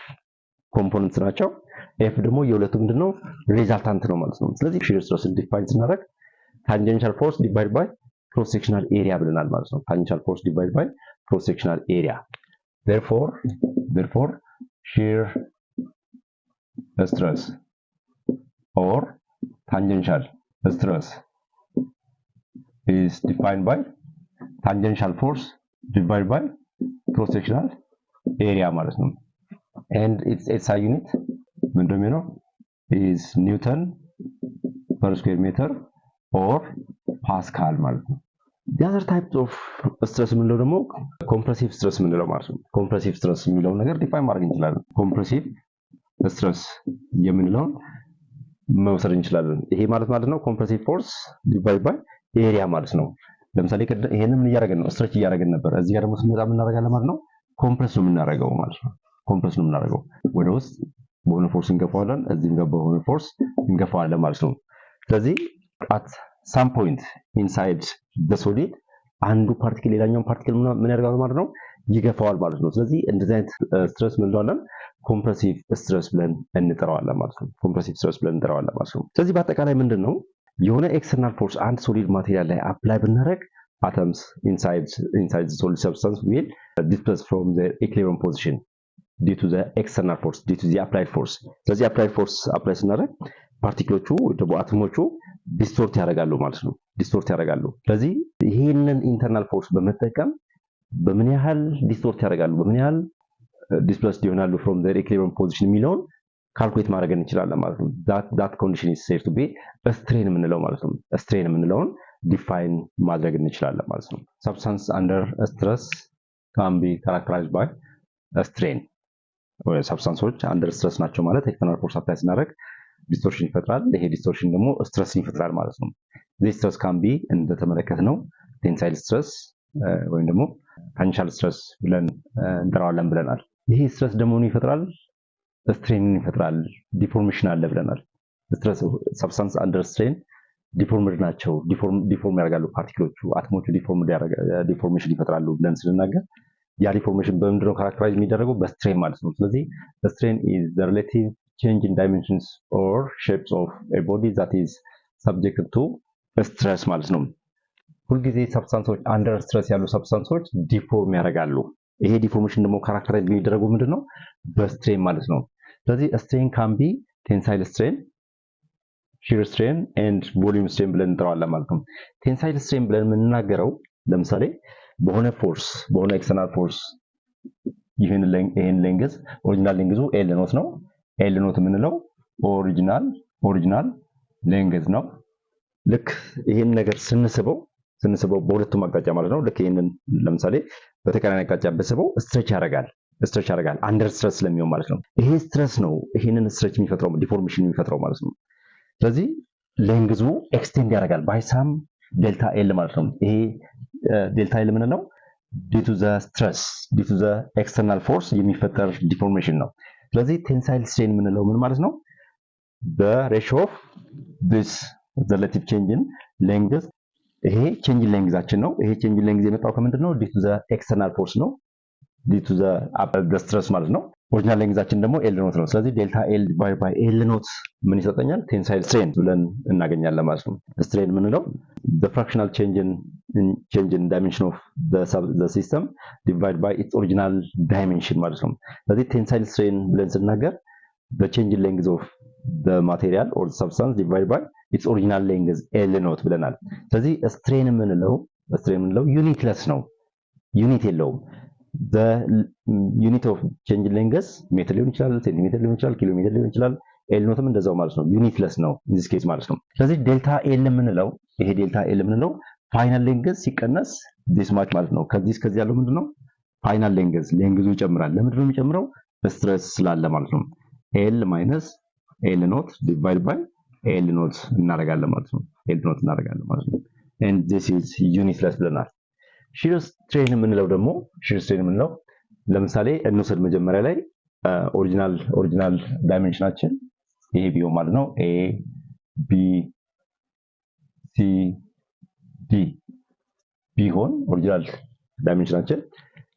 B: ኮምፖነንት ናቸው። f ደግሞ የሁለቱ ምንድነው? ሪዛልታንት ነው ማለት ነው። ስለዚህ ሺር ስትረስን ዲፋይን ስናደርግ ታንጀንሻል ፎርስ ዲቫይድ ባይ ክሮስ ሴክሽናል ኤሪያ ብለናል ማለት ነው። ታንጀንሻል ፎርስ ዲቫይድ ባይ cross sectional area. Therefore shear stress or tangential stress is defined by tangential force divided by cross sectional area ማለት ነው። and its SI unit ምንድነው ነው? is Newton per square meter or Pascal ማለት ነው። the other types of stress ምንለው ደግሞ ኮምፕሬሲቭ ስትረስ ምንለው ማለት ነው። ኮምፕሬሲቭ ስትረስ የሚለው ነገር ዲፋይን ማድረግ እንችላለን። ኮምፕሬሲቭ ስትረስ የምንለው መውሰድ እንችላለን። ይሄ ማለት ነው ኮምፕሬሲቭ ፎርስ ዲቫይድ ባይ ኤሪያ ማለት ነው። ለምሳሌ ይሄንን ምን እያደረግን ነው? ስትሬች እያደረግን ነበር። እዚህ ጋር ደግሞ ስንመጣ ምን እናደርጋለን ማለት ነው? ኮምፕሬስ ነው የምናደርገው ማለት ነው። ኮምፕሬስ ነው የምናደርገው። ወደ ውስጥ በሆነ ፎርስ እንገፋዋለን፣ እዚህም ጋር በሆነ ፎርስ እንገፋዋለን ማለት ነው። ስለዚህ at some point inside the solid አንዱ ፓርቲክል ሌላኛውን ፓርቲክል ምን ያደርጋል ማለት ነው? ይገፋዋል ማለት ነው። ስለዚህ እንደዚህ አይነት ስትረስ ምን እንለዋለን? ኮምፕሬሲቭ ስትረስ ብለን እንጠራዋለን ማለት ነው። ኮምፕሬሲቭ ስትረስ ብለን እንጠራዋለን ማለት ነው። ስለዚህ በአጠቃላይ ምንድነው የሆነ ኤክስተርናል ፎርስ አንድ ሶሊድ ማቴሪያል ላይ አፕላይ ብናደርግ atoms inside the solid substance will displace from their equilibrium position due to the external force, due to the applied force። ስለዚህ applied force አፕላይ ስናደርግ ፓርቲክሎቹ ደግሞ አተሞቹ ዲስቶርት ያደርጋሉ ማለት ነው። ዲስቶርት ያደርጋሉ። ስለዚህ ይሄንን ኢንተርናል ፎርስ በመጠቀም በምን ያህል ዲስቶርት ያደርጋሉ፣ በምን ያህል ዲስፕሌስድ ይሆናሉ from their equilibrium position የሚለውን ካልኩሌት ማድረግ እንችላለን ማለት ነው። that condition is said to be a strain የምንለው ማለት ነው። strain የምንለውን ዲፋይን ማድረግ እንችላለን ማለት ነው። substance under stress can be characterized by a strain። ወይ substanceዎች under stress ናቸው ማለት ኤክስተርናል ፎርስ አፕላይ ስናደርግ ዲስቶርሽን ይፈጥራል። ይሄ ዲስቶርሽን ደግሞ ስትረስ ይፈጥራል ማለት ነው። this stress can be እንደተመለከትነው ቴንሳይል ስትረስ ወይም ደግሞ ታንጀንሻል ስትረስ ብለን እንጠራዋለን ብለናል። ይሄ ስትረስ ደግሞ ምን ይፈጥራል? ስትሬን ይፈጥራል፣ ዲፎርሜሽን አለ ብለናል። ስትረስ ሰብስታንስ አንደር ስትሬን ዲፎርምድ ናቸው፣ ዲፎርም ያደርጋሉ ፓርቲክሎቹ፣ አተሞቹ ዲፎርሜሽን ይፈጥራሉ ብለን ስንናገር ያ ዲፎርሜሽን በምንድን ነው ካራክተራይዝ የሚደረገው? በስትሬን ማለት ነው። ስለዚህ ስትሬን is the relative change in dimensions or shapes of a body that is subjected to stress ማለት ነው። ሁልጊዜ ሰብስታንሶች አንደር ስትረስ ያሉ ሰብስታንሶች ዲፎርም ያደርጋሉ። ይሄ ዲፎርሜሽን ደግሞ ካራክተራይዝ የሚደረገው ምንድነው? በስትሬን ማለት ነው። ስለዚህ ስትሬን ካን ቢ ቴንሳይል ስትሬን፣ ሺር ስትሬን ኤንድ ቮሊዩም ስትሬን ብለን እንጠራዋለን ማለት ነው። ቴንሳይል ስትሬን ብለን የምንናገረው ለምሳሌ በሆነ ፎርስ በሆነ ኤክስተርናል ፎርስ ይሄን ሌንግዝ ኦሪጂናል ሌንግዙ ኤል ኖት ነው። ኤል ኖት የምንለው ኦሪጂናል ሌንግዝ ነው። ልክ ይሄን ነገር ስንስበው በሁለቱም አቅጣጫ ማለት ነው። ልክ ይሄንን ለምሳሌ በተቃራኒ አቅጣጫ በስበው ስትሬች ያደርጋል አንደር ስትረስ ስለሚሆን ማለት ነው። ይሄ ስትረስ ነው ይሄንን ስትሬች የሚፈጥረው ዲፎርሜሽን የሚፈጥረው ማለት ነው። ስለዚህ ሌንግዙ ኤክስቴንድ ያደርጋል ባይ ሳም ዴልታ ኤል ማለት ነው። ይሄ ዴልታ ኤል ምንድነው? ዲው ቱ ዘ ስትረስ ዲው ቱ ዘ ኤክስተርናል ፎርስ የሚፈጠር ዲፎርሜሽን ነው። ስለዚህ ቴንሳይል ስትሬን የምንለው ምን ማለት ነው? the ratio of this the relative change in length ይሄ change in lengthአችን ነው። ይሄ change in length የመጣው ከምንድነው? due to the external force ነው። due to the stress ማለት ነው። ኦሪጂናል ሌንግዛችን ደግሞ ኤል ኖት ነው። ስለዚህ ዴልታ ኤል ዲቫይድ ባይ ኤል ኖት ምን ይሰጠኛል? ቴንሳይል ስትሬን ብለን እናገኛለን ማለት ነው። ስትሬን የምንለው the fractional change in dimension of the system divided by its original dimension ማለት ነው። ስለዚህ ቴንሳይል ስትሬን ብለን ስናገር the change in length of the material or the substance divided by its original length ኤል ኖት ብለናል። ስለዚህ ስትሬን የምንለው ዩኒትለስ ነው። ዩኒት የለውም። the unit of change in length ሜትር ሊሆን ይችላል፣ ሴንቲሜትር ሊሆን ይችላል፣ ኪሎ ሜትር ሊሆን ይችላል። ኤል ኖትም እንደዛው ማለት ነው። ዩኒትለስ ነው in this case ማለት ነው። ስለዚህ ዴልታ ኤል የምንለው ይሄ ዴልታ ኤል የምንለው ፋይናል ሌንግዝ ሲቀነስ this much ማለት ነው። ከዚህ እስከዚህ ያለው ምንድነው? ፋይናል ሌንግዙ ይጨምራል። ለምንድን ነው የሚጨምረው? ስትሬስ ስላለ ማለት ነው። ኤል ማይነስ ኤል ኖት ዲቫይድ ባይ ኤል ኖት እናደርጋለን ማለት ነው። ኤል ኖት እናደርጋለን ማለት ነው። and this is unitless ብለናል። ሺር ስትሬን የምንለው ደግሞ ለምሳሌ እንውሰድ መጀመሪያ ላይ ኦሪጂናል ዳይሜንሽናችን ይሄ ቢሆን ማለት ነው ኤ ቢ ሲ ዲ ቢሆን ኦሪጂናል ዳይሜንሽናችን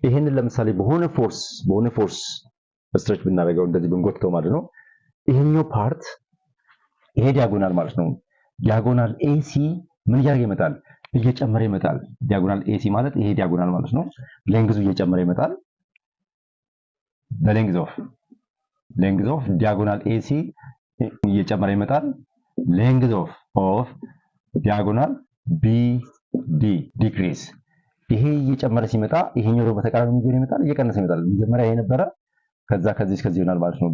B: ይሄንን ለምሳሌ በሆነ ፎርስ ስትሬች ብናደርገው እንደዚህ ብንጎትተው ማለት ነው ይሄኛው ፓርት ይሄ ዲያጎናል ማለት ነው። ዲያጎናል ኤሲ ምን እያደረገ ይመጣል? እየጨመረ ይመጣል። ዲያጎናል ኤሲ ማለት ይሄ ዲያጎናል ማለት ነው። ሌንግዙ እየጨመረ ይመጣል። ሌንግዝ ኦፍ ዲያጎናል ኤሲ እየጨመረ ይመጣል። ሌንግዝ ኦፍ ዲያጎናል ቢዲ ዲክሪዝ። ይሄ እየጨመረ ሲመጣ ይሄኛው ደግሞ በተቃራኒ ምን ይመጣል? እየቀነሰ ይመጣል። መጀመሪያ ይሄ ነበረ፣ ከዛ ከዚህ እስከዚህ ይሆናል ማለት ነው።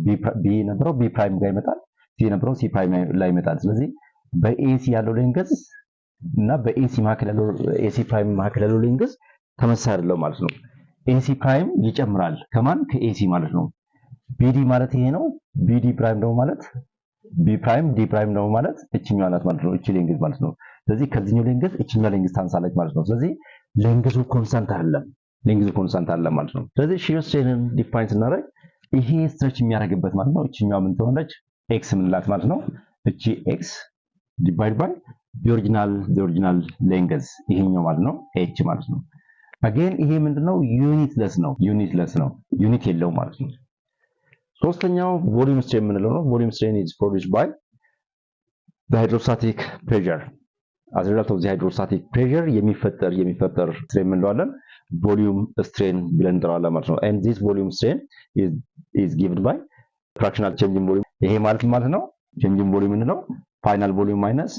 B: ቢ ነበረው ቢ ፕራይም ጋር ይመጣል። ሲ ነበረው ሲ ፕራይም ላይ ይመጣል። ስለዚህ በኤሲ ያለው ሌንግዝ እና በኤሲ ፕራይም መካከል ያለው ሌንግዝ ተመሳሳይ አይደለም ማለት ነው። ኤሲ ፕራይም ይጨምራል ከማን? ከኤሲ ማለት ነው። ቢዲ ማለት ይሄ ነው። ቢዲ ፕራይም ደግሞ ማለት ቢ ፕራይም ዲ ፕራይም ደግሞ ማለት እችኛዋ ናት ማለት ነው። እቺ ሌንግዝ ማለት ነው። ስለዚህ ከዚህኛው ሌንግዝ እችኛዋ ሌንግዝ ታንሳለች ማለት ነው። ስለዚህ ሌንግዙ ኮንስታንት አይደለም ማለት ነው። ስለዚህ ሺር ስትሬንን ዲፋይን ስናደርግ ይሄ ስትሬች የሚያደርግበት ማለት ነው እችኛዋ ምን ትሆናለች? ኤክስ ምንላት ማለት ነው። እቺ ኤክስ ዲቫይድ ባይ ኦሪጂናል ሌንግዝ ይሄኛው ማለት ነው ኤች ማለት ነው። አገን ይሄ ምንድነው? ዩኒትለስ ነው። ዩኒት የለውም ማለት ነው። ሶስተኛው ቮሊዩም ስትሬን የምንለው ነው። ቮሊዩም ስትሬን is produced by the hydrostatic pressure. as a result of the hydrostatic pressure የሚፈጠር ስትሬን እንለዋለን ቮሊዩም ስትሬን ብለን እንጠራዋለን ማለት ነው። and this volume strain is given by fractional change in volume። ይሄ ማለት ነው change in volume እንለው ፋይናል ቮሊዩም ማይነስ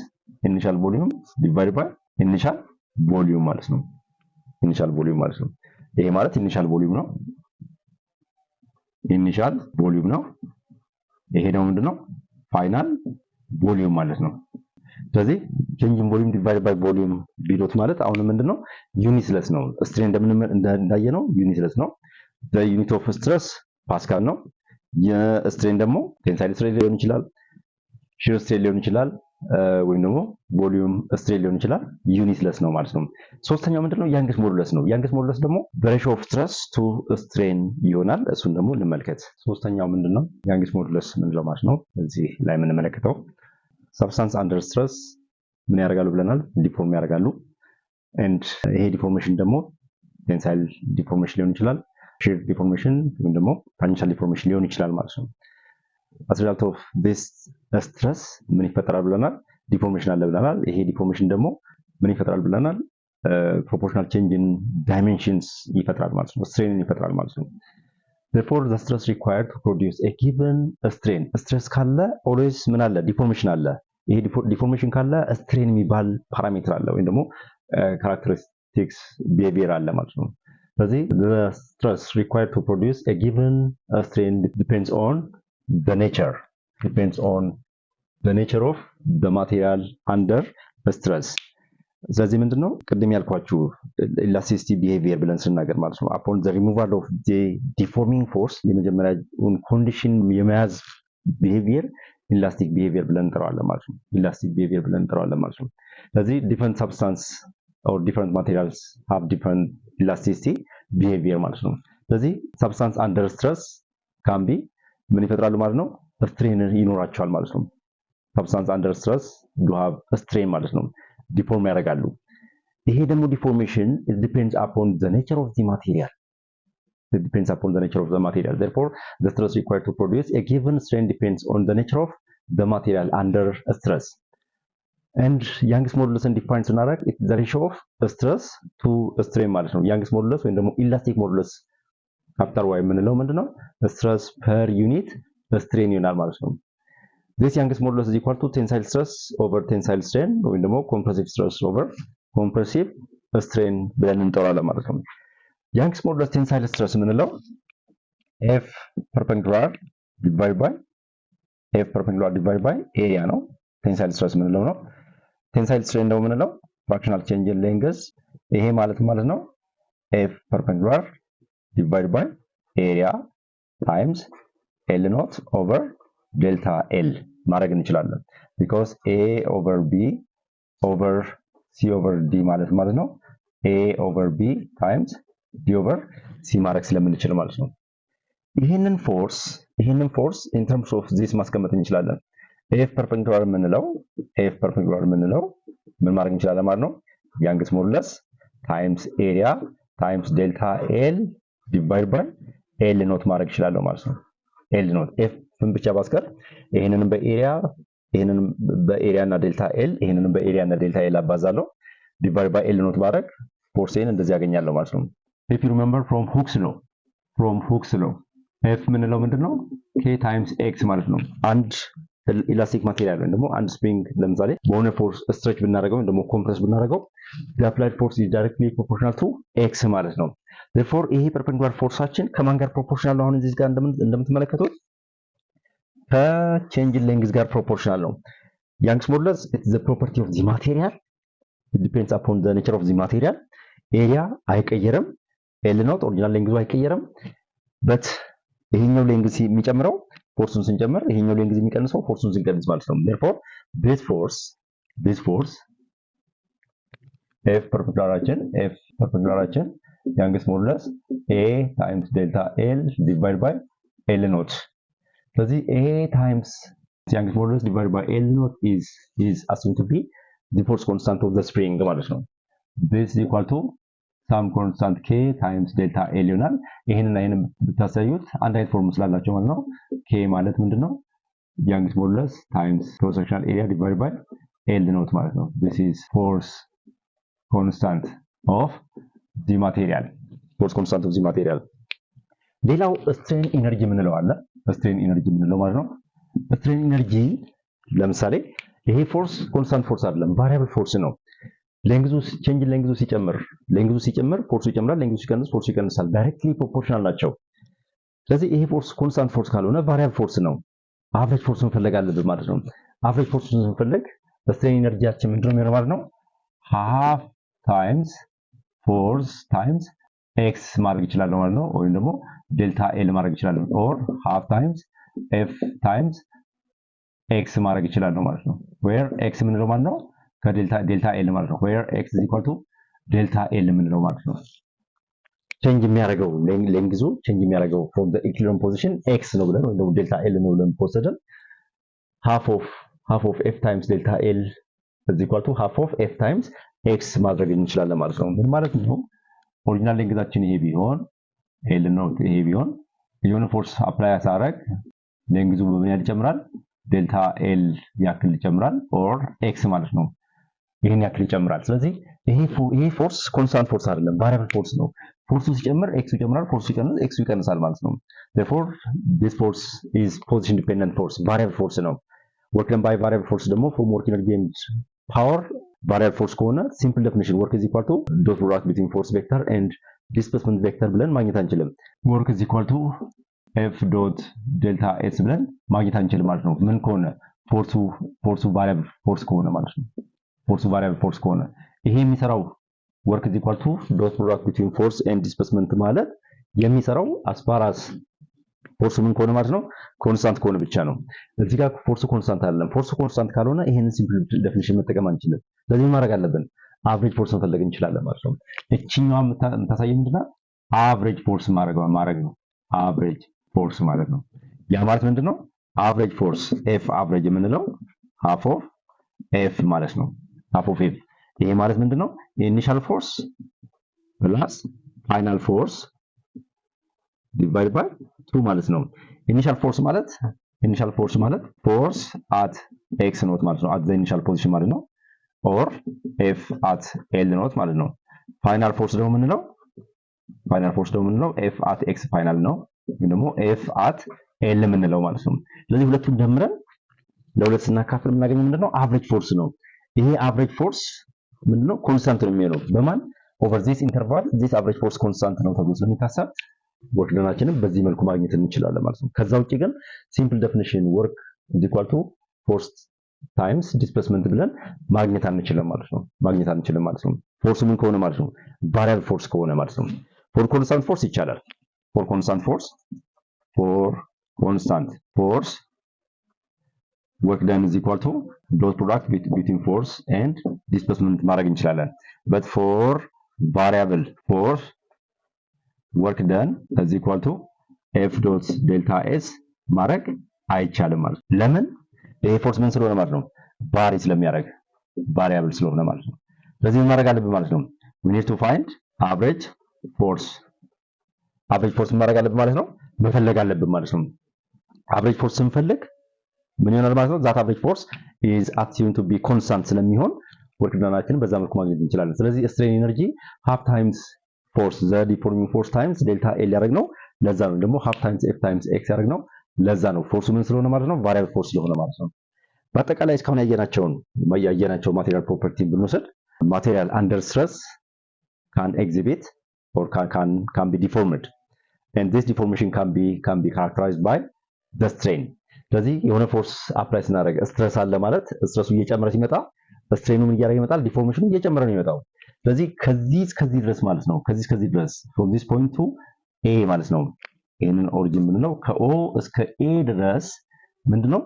B: ኢኒሻል ቮሊዩም ዲቫይድ ባይ ኢኒሻል ቮሊዩም ማለት ነው። ይሄ ማለት ኢኒሻል ቮሊዩም ነው። ይሄ ደግሞ ምንድነው? ፋይናል ቮሊዩም ማለት ነው። ስለዚህ change in volume divided by volume ቢዶት ማለት አሁን ምንድነው? ዩኒትለስ ነው። ስትሬን እንዳየነው ዩኒትለስ ነው። the unit of stress ፓስካል ነው። የስትሬን ደግሞ ቴንሳይል ስትሬን ሊሆን ይችላል፣ ሺር ስትሬን ሊሆን ይችላል፣ ወይም ደግሞ ቮሊዩም ስትሬን ሊሆን ይችላል። ዩኒትለስ ነው ማለት ነው። ሶስተኛው ምንድነው? ያንግስ ሞዱለስ ነው። ያንግስ ሞዱለስ ደግሞ the ratio of stress to strain ይሆናል። እሱን ደግሞ እንመልከት። ሶስተኛው ምንድነው? ያንግስ ሞዱለስ ምንለው ማለት ነው። እዚህ ላይ የምንመለከተው substance under stress ምን ያደርጋሉ ብለናል? ዲፎርም ያደርጋሉ። and ይሄ ዲፎርሜሽን ደግሞ ቴንሳይል ዲፎርሜሽን ሊሆን ይችላል፣ ሺር ዲፎርሜሽን ወይም ደግሞ ታንጀንሻል ዲፎርሜሽን ሊሆን ይችላል ማለት ነው። as a result of this stress ምን ይፈጠራል ብለናል? ዲፎርሜሽን አለ ብለናል። ይሄ ዲፎርሜሽን ደግሞ ምን ይፈጥራል ብለናል? proportional change in dimensions ይፈጥራል ማለት ነው። ስትሬንን ይፈጥራል ማለት ነው። therefore the stress required to produce a given strain stress ካለ always ምን አለ? ዲፎርሜሽን አለ። ይሄ ዲፎርሜሽን ካለ ስትሬን የሚባል ፓራሜትር አለ ወይም ደግሞ characteristics behavior አለ ማለት ነው። ስለዚህ the stress required to produce a given strain depends on the nature of the material under stress። ስለዚህ ምንድነው ቅድም ያልኳችሁ elasticity behavior ብለን ስናገር ማለት ነው upon the removal of the deforming force የመጀመሪያውን ኮንዲሽን የመያዝ behavior elastic behavior ብለን እንጠራዋለን ማለት ነው። ስለዚህ different substance or different materials have different elasticity behavior ማለት ነው። ስለዚህ substance under stress can be ምን ይፈጥራሉ ማለት ነው? ስትሬን ይኖራቸዋል ማለት ነው። substance under stress do have a strain ማለት ነው ዲፎርም ያደርጋሉ ይሄ ደግሞ ዲፎርሜሽን it depends upon the nature of the material it depends upon the nature of the material therefore the stress required to produce a given strain depends on the nature of the material under stress and Young's modulus defines ስናደርግ it's the ratio of stress to strain ማለት ነው Young's modulus ወይም ደግሞ elastic modulus ካፒታል Y የምንለው ምንድነው stress per unit strain ይሆናል ማለት ነው this Young's modulus is equal to tensile stress over tensile strain ወይም ደግሞ compressive stress over compressive strain ብለን እንጠራለን ማለት ነው Young's modulus tensile stress የምንለው F perpendicular divided by area ነው tensile stress የምንለው ነው tensile strain ደግሞ የምንለው fractional change in length ይሄ ማለት ነው F perpendicular divided by area times L naught over delta L ማድረግ እንችላለን because A over B over C over D ማለት ነው A over B times D over C ማድረግ ስለምንችል ማለት ነው ይሄንን ፎርስ in terms of this ማስቀመጥ እንችላለን F perpendicular የምንለው ምን ማድረግ እንችላለን ማለት ነው Young's modulus times area times delta L divided by L naught ማድረግ ይችላል ማለት ነው L naught F ብቻ ባስቀር ይሄንንም በኤሪያ እና ዴልታ L ይሄንንም በኤሪያ እና ዴልታ L አባዛለሁ divided by L naught ባረግ ፎርሴን እንደዚህ ያገኛለሁ ማለት ነው if you remember from Hooke's law F ምንለው ምንድነው K times X ማለት ነው አንድ ኢላስቲክ ማቴሪያል ወይ ደግሞ አንድ ስፕሪንግ ለምሳሌ በሆነ ፎርስ ስትሬች ብናደርገው ወይ ደግሞ ኮምፕረስ ብናደርገው the applied force is directly proportional to X ማለት ነው therefore ይሄ ፐርፔንዲኩላር ፎርሳችን ከማን ጋር ፕሮፖርሽናል ነው አሁን እዚህ ጋር እንደምትመለከቱት ከቼንጅ ሌንግዝ ጋር ፕሮፖርሽናል ነው Young's modulus it's the property of the material it depends upon the nature of the material area አይቀየርም L naught ኦሪጂናል ሌንግዙ አይቀየርም but ይሄኛው ሌንግዝ የሚጨምረው ፎርሱን ስንጨምር ይሄኛው ሌንግዝ የሚቀንሰው ፎርሱን ስንቀንስ ማለት ነው therefore this force F perpendiculaራችን Young's modulus A times delta L divided by L naught ስለዚህ A times Young's modulus divided by L naught is assumed to be the force constant of the spring ማለት ነው this is equal to some constant K times delta L ይሆናል ይሄንን ብታሳዩት አንድ አይነት ፎርሙላ ስላላቸው ማለት ነው K ማለት ምንድነው Young's modulus times cross sectional area divided by L naught ማለት ነው this is force constant of the material ሌላው strain energy ምንለው አለ strain energy ምንለው ማለት ነው strain energy ለምሳሌ ይሄ ፎርስ ኮንስታንት ፎርስ አይደለም ቫሪያብል ፎርስ ነው ሌንግዙ ቼንጅ ሌንግዙ ሲጨምር ፎርሱ ይጨምራል ሌንግዙ ሲቀንስ ፎርሱ ይቀንሳል ዳይሬክትሊ ፕሮፖርሽናል ናቸው ስለዚህ ይሄ ፎርስ ኮንስታንት ፎርስ ካልሆነ ቫሪያብል ፎርስ ነው አቨሬጅ ፎርስን እንፈልግ አለብን ማለት ነው አቨሬጅ ፎርስን ስንፈልግ strain ኤነርጂያችን ምንድነው የሚሆነው ማለት ነው half times force times x ማድረግ ይችላል ማለት ነው ወይም ደግሞ ዴልታ L ማድረግ ይችላል or half times F times x ማድረግ ይችላል ማለት ነው where x ምንለው ማለት ነው ከዴልታ L ማለት ነው where x is equal to ዴልታ L ምንለው ማለት ነው ቼንጅ የሚያደርገው ሌንግዙ ቼንጅ የሚያደርገው from the equilibrium position x ነው ብለን ወይም ደግሞ ዴልታ L ነው ብለን ወሰደን half of F times ዴልታ L is equal to half of F times x ማድረግ እንችላለን ማለት ነው ምን ማለት ነው ኦሪጂናል ሌንግዛችን ይሄ ቢሆን L ነው ይሄ ቢሆን የሆነ ፎርስ አፕላይ ያሳረግ ሌንግዙ በምን ያህል ይጨምራል ዴልታ L ያክል ይጨምራል or x ማለት ነው ይሄን ያክል ይጨምራል ስለዚህ ይሄ ፎርስ ኮንስታንት ፎርስ አይደለም ቫሪያብል ፎርስ ነው ፎርሱ ሲጨምር x ይጨምራል ፎርሱ ሲቀንስ x ይቀንሳል ማለት ነው therefore this force is position dependent force variable force ነው work done by variable force ደግሞ from work energy and power variable force ከሆነ simple definition work is equal to dot product between force vector and displacement vector ብለን ማግኘት አንችልም work is equal to f dot delta s ብለን ማግኘት አንችልም ማለት ነው ምን ከሆነ ፎርሱ variable force ከሆነ ማለት ነው ፎርሱ variable force ከሆነ ይሄ የሚሰራው work is equal to dot product between force and displacement ማለት የሚሰራው as far as ፎርሱ ምን ከሆነ ማለት ነው ኮንስታንት ከሆነ ብቻ ነው እዚህ ጋር ፎርሱ ኮንስታንት አይደለም ፎርሱ ኮንስታንት ካልሆነ ይሄንን ሲምፕል ዴፊኒሽን መጠቀም አንችልም ስለዚህ ማድረግ አለብን አቨሬጅ ፎርስ መፈለግ እንችላለን ማለት ነው እቺኛው የምታሳየው ምንድነው አቨሬጅ ፎርስ ማድረግ ነው አቨሬጅ ፎርስ ማለት ነው ያ ማለት ምንድነው አቨሬጅ ፎርስ ኤፍ አቨሬጅ የምንለው half of f ማለት ነው half of f ይሄ ማለት ምንድነው initial force plus final force divided by 2 ማለት ነው initial force ማለት force at x naught ማለት ነው at the initial position ማለት ነው or f at l naught ማለት ነው final force ደግሞ ምንለው f at x final ነው ወይ ደግሞ f at l ምንለው ማለት ነው ስለዚህ ሁለቱን ደምረን ለሁለት ስናካፍል የምናገኘው ምንድነው average force ነው ይሄ average force ምንድነው ኮንስታንት ነው የሚሆነው በማን over this interval this average force constant ነው ተብሎ ስለሚታሰብ ወርክ ደናችንን በዚህ መልኩ ማግኘት እንችላለን ማለት ነው ከዛ ውጪ ግን simple definition work is equal to force times displacement ብለን ማግኘት አንችልም ማለት ነው ፎርስ ምን ከሆነ ማለት ነው variable force ከሆነ ማለት ነው for constant force ይቻላል for constant force work done is equal to dot product between force and displacement ማድረግ እንችላለን but for variable force work done is equal to f dot delta s ማድረግ አይቻልም ማለት ለምን ይሄ ፎርስ ምን ስለሆነ ማለት ነው ቫሪ ስለሚያደርግ variable ስለሆነ ማለት ነው ስለዚህ ምን ማድረግ አለብን ማለት ነው we need to find average force ማድረግ አለብን ማለት ነው መፈለግ አለብን ማለት ነው average force ስንፈልግ ምን ይሆናል ማለት ነው that average force is assumed to be constant ስለሚሆን ወርክ ዳናችንን በዛ መልኩ ማግኘት እንችላለን ስለዚህ strain energy half times force the deforming force times delta L ያደረግነው ለዛ ነው ደግሞ half times f times x ያደረግነው ለዛ ነው ፎርሱ ምን ስለሆነ ማለት ነው variable force ስለሆነ ማለት ነው በአጠቃላይ እስካሁን ያየናቸው ማቴሪያል ፕሮፐርቲ ብንወስድ material under stress can exhibit or can be deformed and this deformation can be characterized by the strain ስለዚህ የሆነ ፎርስ አፕላይ ስናደርግ ስትረስ አለ ማለት ስትረሱ እየጨመረ ሲመጣ ስትሬኑ ምን እያደረገ ይመጣል ዲፎርሜሽኑ እየጨመረ ነው የሚመጣው ስለዚህ ከዚህ ድረስ ማለት ነው ከዚህ ድረስ from this point to a ማለት ነው ይሄንን ኦሪጂን ምንለው ከo እስከ a ድረስ ምንድነው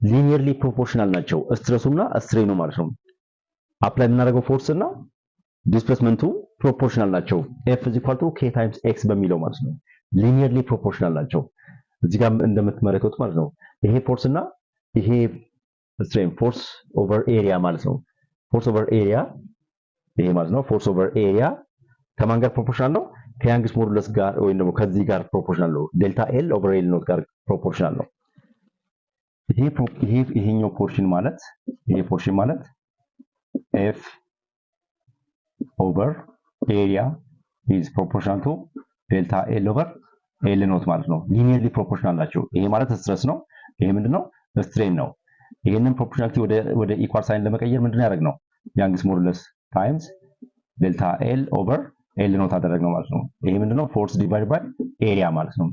B: ሊኒየርሊ ፕሮፖርሽናል ናቸው ስትረሱና ስትሬኑ ማለት ነው አፕላይ የምናደርገው ፎርስ እና ዲስፕሌስመንቱ ፕሮፖርሽናል ናቸው f k times x በሚለው ማለት ነው ሊኒየርሊ ፕሮፖርሽናል ናቸው እዚህ ጋር እንደምትመለከቱት ማለት ነው ይሄ ፎርስ እና ይሄ ስትሬን ፎርስ ኦቨር ኤሪያ ማለት ነው ፎርስ ኦቨር ኤሪያ ይሄ ማለት ነው ፎርስ ኦቨር ኤሪያ ከማን ጋር ፕሮፖርሽናል ነው ከያንግስ ሞዱለስ ጋር ወይ ደግሞ ከዚህ ጋር ፕሮፖርሽናል ነው ዴልታ ኤል ኦቨር ኤል ኖት ጋር ፕሮፖርሽናል ነው ይሄኛው ፖርሽን ማለት ኤፍ ኦቨር ኤሪያ is proportional to ዴልታ ኤል ኦቨር ኤል ኖት ማለት ነው ሊኒየርሊ ፕሮፖርሽናል ናቸው ይሄ ማለት ስትረስ ነው ይሄ ምንድነው ስትሬን ነው ይሄንን ፕሮፖርሽናሊቲ ወደ ኢኳል ሳይን ለመቀየር ምንድነው ያደረግነው ያንግስ ሞዱለስ ታይምስ ዴልታ ኤል ኦቨር ኤል ኖት አደረግነው ማለት ነው ይሄ ምንድነው ፎርስ ዲቫይድ ባይ ኤሪያ ማለት ነው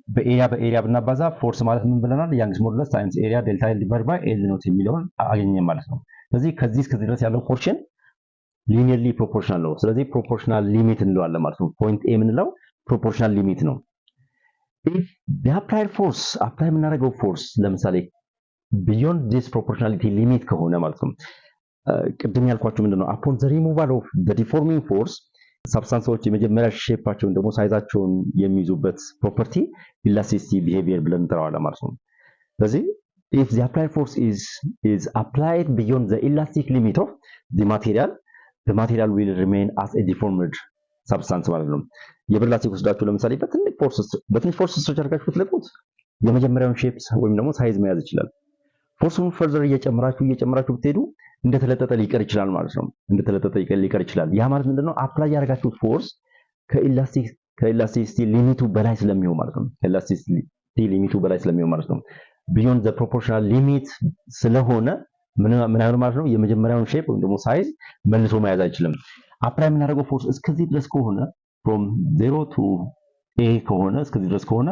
B: በኤሪያ ብናባዛ ፎርስ ማለት ምን ብለናል ያንግስ ሞዱለስ ታይምስ ኤሪያ ዴልታ ኤል ዲቫይድ ባይ ኤል ኖት የሚለውን አገኘን ማለት ነው ስለዚህ ከዚህ እስከዚህ ድረስ ያለው ፖርሽን ሊኒየርሊ ፕሮፖርሽናል ነው ስለዚህ ፕሮፖርሽናል ሊሚት እንለዋለን ማለት ነው ፖይንት ኤ ምንለው ፕሮፖርሽናል ሊሚት ነው if the applied force apply የምናደርገው ፎርስ ለምሳሌ beyond this proportionality limit ከሆነ ማለት ነው ቅድም ያልኳችሁ ምንድነው upon the removal of the deforming force substances የመጀመሪያ ሼፓቸውን ደግሞ ሳይዛቸውን የሚይዙበት ፕሮፐርቲ elasticity behavior ብለን እንጠራዋለን ማለት ነው ስለዚህ if the applied force is applied beyond the elastic limit of the material will remain as a deformed substance ማለት ነው የብላስቲክ ወስዳችሁ ለምሳሌ በትንሽ ፎርስ ስትሬች አድርጋችሁ ብትለቁት የመጀመሪያውን ሼፕ ወይም ደግሞ ሳይዝ መያዝ ይችላል ፎርሱን ፈርዘር እየጨመራችሁ ብትሄዱ እንደተለጠጠ ሊቀር ይችላል ማለት ነው ሊቀር ይችላል ያ ማለት ምንድነው አፕላይ ያደርጋችሁት ፎርስ ከኢላስቲሲቲ ሊሚቱ በላይ ስለሚሆን ማለት ነው beyond the proportional limit ስለሆነ ምን አይሆንም ማለት ነው የመጀመሪያውን ሼፕ ወይም ደግሞ ሳይዝ መልሶ መያዝ አይችልም አፕላይ የምናደርገው ፎርስ እስከዚህ ድረስ ከሆነ from 0 to a ከሆነ እስከዚህ ድረስ ከሆነ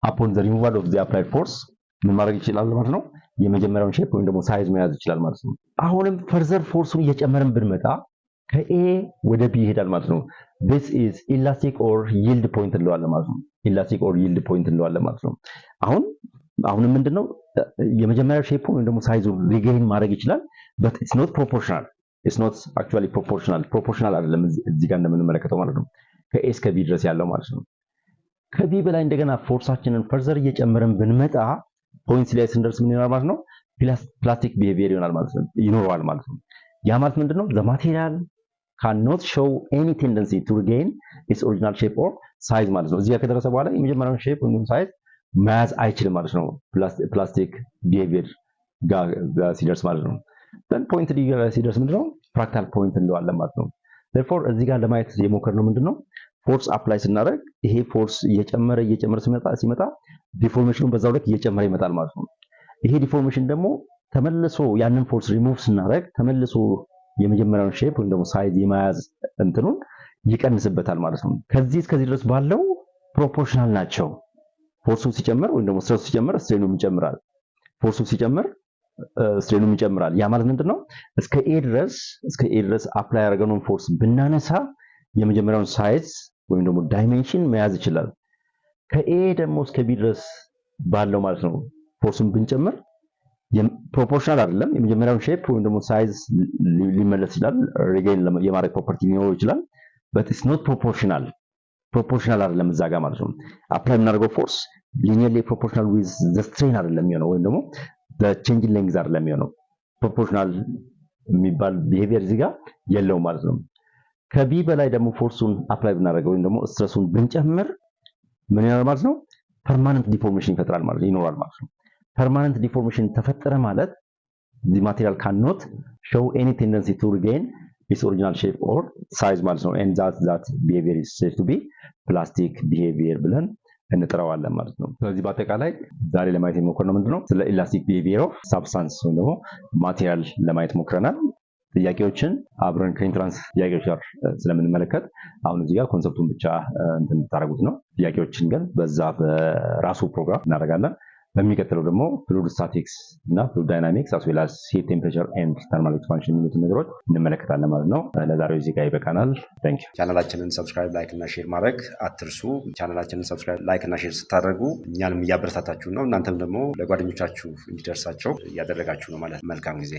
B: upon the removal of the applied force ምን ማድረግ ይችላል ማለት ነው የመጀመሪያውን ሼፕ ወይም ደግሞ ሳይዝ መያዝ ይችላል ማለት ነው አሁንም ፈርዘር ፎርሱን እየጨመረን ብንመጣ ከኤ ወደ ቢ ይሄዳል ማለት ነው this is elastic or yield point እንለዋለን ማለት ነው አሁንም ምንድነው የመጀመሪያው ሼፕ ወይም ደግሞ ሳይዙ ሪጌን ማድረግ ይችላል but it's not actually proportional አይደለም እዚህ ጋር እንደምንመለከተው ማለት ነው ከኤ እስከ ቢ ድረስ ያለው ማለት ነው ከቢ በላይ እንደገና ፎርሳችንን ፈርዘር እየጨመረን ብንመጣ ፖይንት ላይ ስንደርስ ምን ይሆናል ማለት ነው ፕላስቲክ ቢሄቪየር ይኖረዋል ማለት ነው። ያ ማለት ምንድነው? the material cannot show any tendency to regain its original shape or size ማለት ነው። እዚህ ጋር ከደረሰ በኋላ የመጀመሪያውን ሼፕ ወይም ሳይዝ መያዝ አይችልም ማለት ነው። ፕላስቲክ ቢሄቪየር ጋር ሲደርስ ማለት ነው። then point ዲ ጋር ሲደርስ ምንድነው? ፍራክታል ፖይንት እንለዋለን ማለት ነው። therefore እዚህ ጋር ለማየት የሞከርነው ምንድነው? ፎርስ አፕላይ ስናደርግ ይሄ ፎርስ እየጨመረ ሲመጣ ዲፎርሜሽኑ በዛው ልክ እየጨመረ ይመጣል ማለት ነው። ይሄ ዲፎርሜሽን ደግሞ ተመልሶ ያንን ፎርስ ሪሙቭ ስናደርግ ተመልሶ የመጀመሪያውን ሼፕ ወይም ደግሞ ሳይዝ የመያዝ እንትኑን ይቀንስበታል ማለት ነው። ከዚህ እስከዚህ ድረስ ባለው ፕሮፖርሽናል ናቸው። ፎርሱ ሲጨምር ወይም ደግሞ ስትረሱ ሲጨምር ስትሬኑም ይጨምራል። ፎርሱ ሲጨምር ስትሬኑም ይጨምራል። ያ ማለት ምንድነው? እስከ ኤ ድረስ አፕላይ ያደረገውን ፎርስ ብናነሳ የመጀመሪያውን ሳይዝ ወይም ደግሞ ዳይሜንሽን መያዝ ይችላል። ከኤ ደግሞ እስከ ቢ ድረስ ባለው ማለት ነው ፎርሱን ብንጨምር ፕሮፖርሽናል አይደለም። የመጀመሪያውን ሼፕ ወይም ደግሞ ሳይዝ ሊመለስ ይችላል፣ ሪጌን የማድረግ ፕሮፐርቲ ሊኖረው ይችላል። but it's not ፕሮፖርሽናል አይደለም እዛ ጋር ማለት ነው። አፕላይ የምናደርገው ፎርስ ሊኒየርሊ ፕሮፖርሽናል ዊዝ ዘ ስትሬን አይደለም የሚሆነው፣ ወይም ደግሞ ዘ ቼንጅ ኢን ሌንግዝ አይደለም የሚሆነው። ፕሮፖርሽናል የሚባል ቢሄቪየር እዚህ ጋር የለውም ማለት ነው። ከቢ በላይ ደግሞ ፎርሱን አፕላይ ብናደርገው ወይም ደግሞ ስትረሱን ብንጨምር ምን ይሆናል ማለት ነው? ፐርማነንት ዲፎርሜሽን ይኖራል ማለት ነው። ፐርማነንት ዲፎርሜሽን ተፈጠረ ማለት the material cannot show any tendency to regain its original shape or size ማለት ነው። and that behavior is said to be plastic behavior ብለን እንጠራዋለን ማለት ነው። ስለዚህ በአጠቃላይ ዛሬ ለማየት የሞከርነው ምንድነው? ስለ ኢላስቲክ ቢሄቪየር ኦፍ ሳብስታንስ ወይም ደግሞ ማቴሪያል ለማየት ሞክረናል። ጥያቄዎችን አብረን ከኢንትራንስ ጥያቄዎች ጋር ስለምንመለከት አሁን እዚህ ጋር ኮንሰፕቱን ብቻ እንድታረጉት ነው። ጥያቄዎችን ግን በዛ በራሱ ፕሮግራም እናደርጋለን። በሚቀጥለው ደግሞ ፍሉድ ስታቲክስ እና ፍሉድ ዳይናሚክስ as well as heat temperature and thermal expansion የሚሉትን ነገሮች እንመለከታለን ማለት ነው። ለዛሬው እዚህ ጋር ይበቃናል። ታንክ ዩ።
A: ቻናላችንን ሰብስክራይብ፣ ላይክ እና ሼር ማድረግ አትርሱ። ቻናላችንን ሰብስክራይብ፣ ላይክ እና ሼር ስታደርጉ እኛንም እያበረታታችሁ ነው፣ እናንተም ደግሞ ለጓደኞቻችሁ እንዲደርሳቸው እያደረጋችሁ ነው ማለት። መልካም ጊዜ